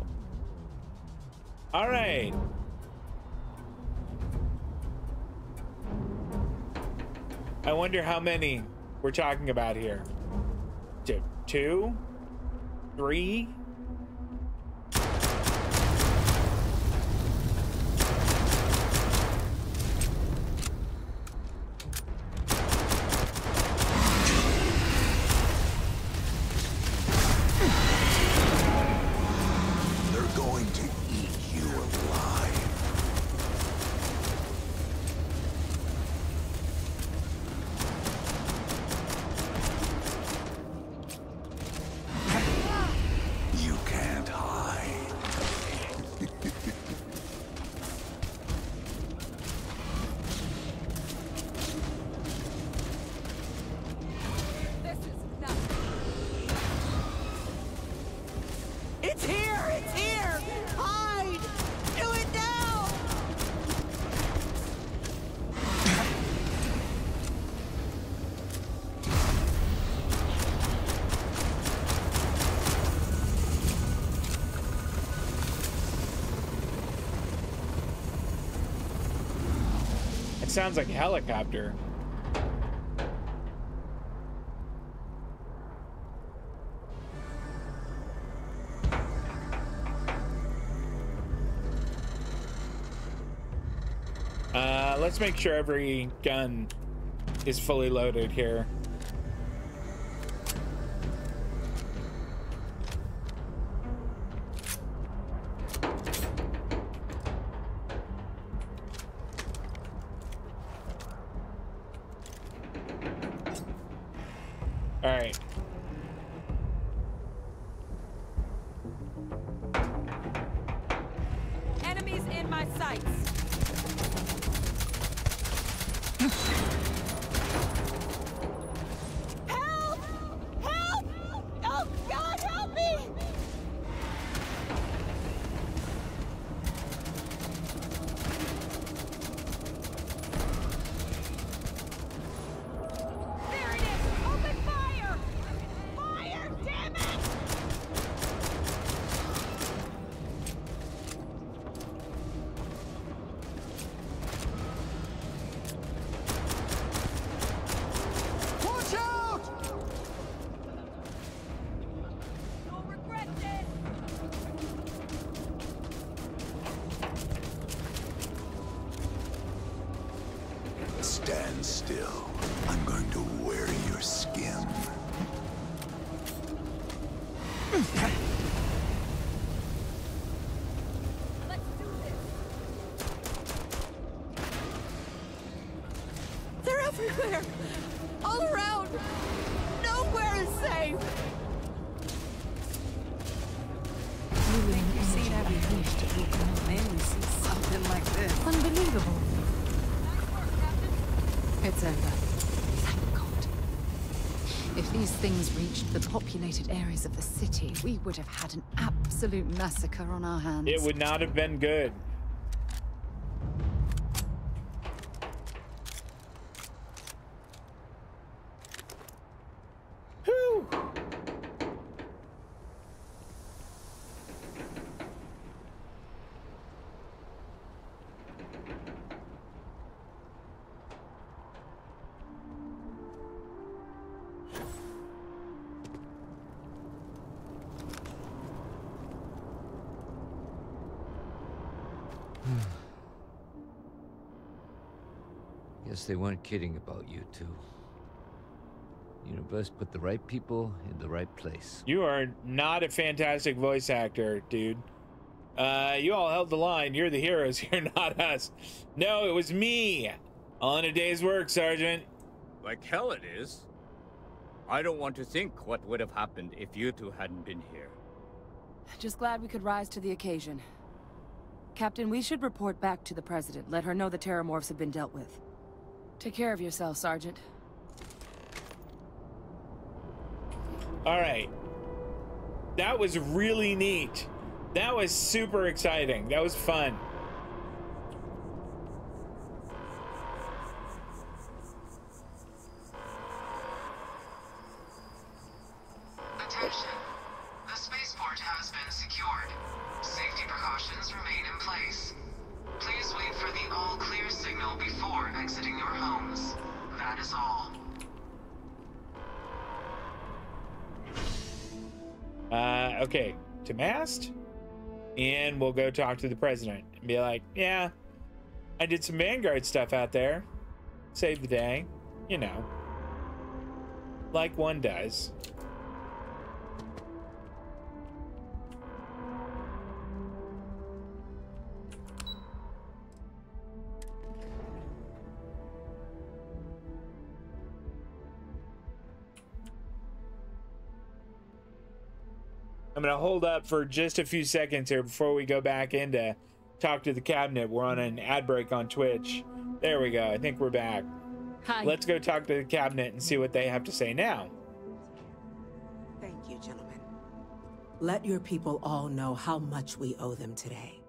All right. I wonder how many we're talking about here. 2, 3. Sounds like a helicopter. Let's make sure every gun is fully loaded here. All right. Enemies in my sights. Help! Help! Oh God, help me! There it is! Open fire! Fire! Damn it! Watch out! You'll regret this! Stand still. I'm going to wear your skin. Let's do this! They're everywhere! All around! Nowhere is safe! Think you've seen everything. Mainly see something like this. Unbelievable. It's over. Thank God. If these things reached the populated areas of the city, we would have had an absolute massacre on our hands. It would not have been good. Whew. Guess they weren't kidding about you two. Universe put the right people in the right place. You are not a fantastic voice actor, dude. You all held the line. You're the heroes here, not us. No, it was me. All in a day's work, Sergeant. Like hell it is. I don't want to think what would have happened if you two hadn't been here. Just glad we could rise to the occasion. Captain, we should report back to the President. Let her know the Terrormorphs have been dealt with. Take care of yourself, Sergeant. All right. That was really neat. That was super exciting. That was fun. Attention. The spaceport secured. Safety precautions remain in place. Please wait for the all-clear signal before exiting your homes. That is all. Okay, to mast, and we'll go talk to the president and be like, yeah, I did some Vanguard stuff out there, saved the day, you know, like one does. I'm going to hold up for just a few seconds here before we go back in to talk to the cabinet. We're on an ad break on Twitch. There we go. I think we're back. Hi. Let's go talk to the cabinet and see what they have to say now. Thank you, gentlemen. Let your people all know how much we owe them today.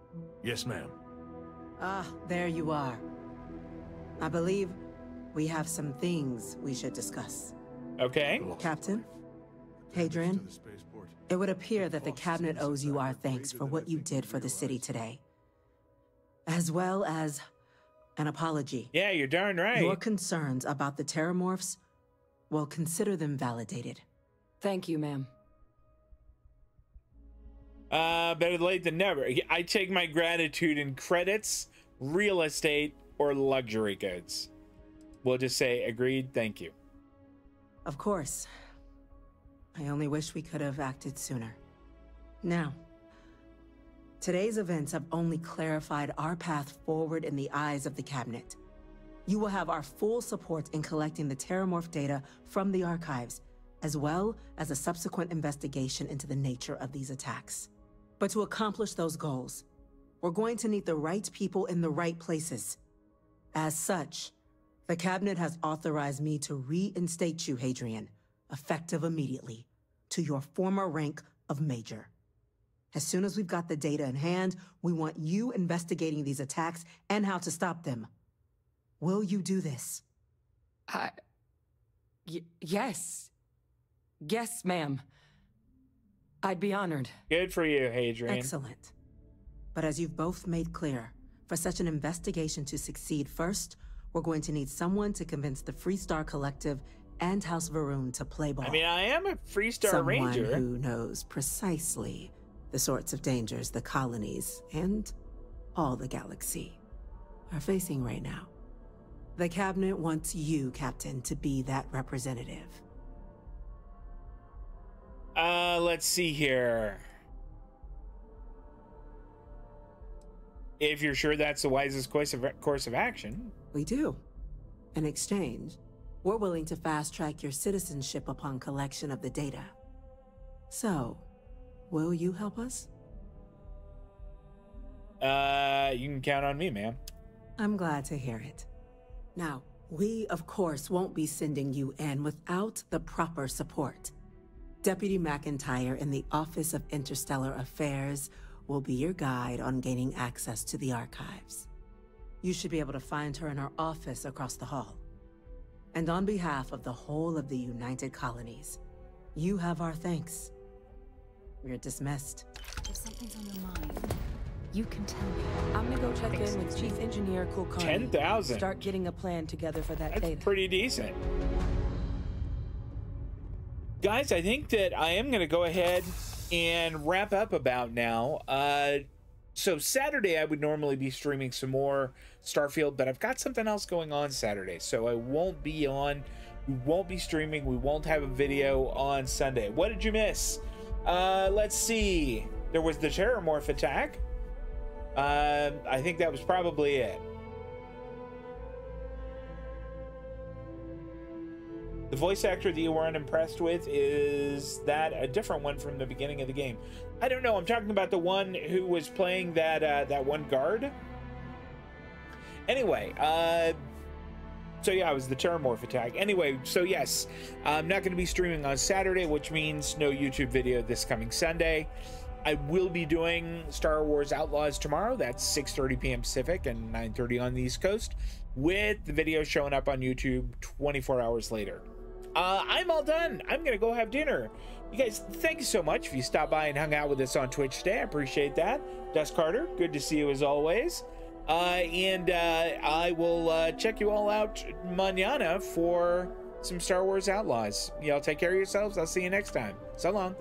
Yes, ma'am. Ah, there you are. I believe we have some things we should discuss. Okay. Captain, Hadrian, it would appear that the cabinet owes you our thanks for what you did for the city today, as well as an apology. Yeah, you're darn right. Your concerns about the Terrormorphs, well, consider them validated. Thank you, ma'am. Better late than never. I take my gratitude in credits, real estate, or luxury goods. We'll just say agreed, thank you. Of course. I only wish we could have acted sooner. Now, today's events have only clarified our path forward in the eyes of the cabinet. You will have our full support in collecting the Terrormorph data from the archives, as well as a subsequent investigation into the nature of these attacks. But to accomplish those goals, we're going to need the right people in the right places. As such, the cabinet has authorized me to reinstate you, Hadrian, effective immediately, to your former rank of Major. As soon as we've got the data in hand, we want you investigating these attacks and how to stop them. Will you do this? Yes. Yes, ma'am. I'd be honored. Good for you, Hadrian. Excellent. But as you've both made clear, for such an investigation to succeed, first, we're going to need someone to convince the Freestar Collective and House Varun to play ball. I mean, I am a Freestar Ranger. Someone who knows precisely the sorts of dangers the colonies and all the galaxy are facing right now. The cabinet wants you, Captain, to be that representative. Let's see here. If you're sure that's the wisest course of action. We do. In exchange, we're willing to fast-track your citizenship upon collection of the data. So, will you help us? You can count on me, ma'am. I'm glad to hear it. Now, we, of course, won't be sending you in without the proper support. Deputy McIntyre in the Office of Interstellar Affairs will be your guide on gaining access to the archives. You should be able to find her in her office across the hall. And on behalf of the whole of the United Colonies, you have our thanks. You're dismissed. If something's on your mind, you can tell me. I'm gonna go check in with Chief Engineer Kulkarni. 10,000. Start getting a plan together for that data. That's pretty decent. Guys, I think that I am going to go ahead and wrap up about now. So Saturday, I would normally be streaming some more Starfield, but I've got something else going on Saturday, so I won't be on. We won't be streaming. We won't have a video on Sunday. What did you miss? Let's see. There was the Terrormorph attack. I think that was probably it. The voice actor that you weren't impressed with, is that a different one from the beginning of the game? I don't know. I'm talking about the one who was playing that one guard. Anyway, so yeah, it was the Terrormorph attack. Anyway, so yes, I'm not going to be streaming on Saturday, which means no YouTube video this coming Sunday. I will be doing Star Wars Outlaws tomorrow. That's 6:30 p.m. Pacific and 9:30 on the East Coast, with the video showing up on YouTube 24 hours later. I'm all done. I'm gonna go have dinner. You guys, thank you so much if you stopped by and hung out with us on Twitch today. I appreciate that. Dust Carter, good to see you as always. And I will check you all out mañana for some Star Wars Outlaws. Y'all take care of yourselves. I'll see you next time. So long.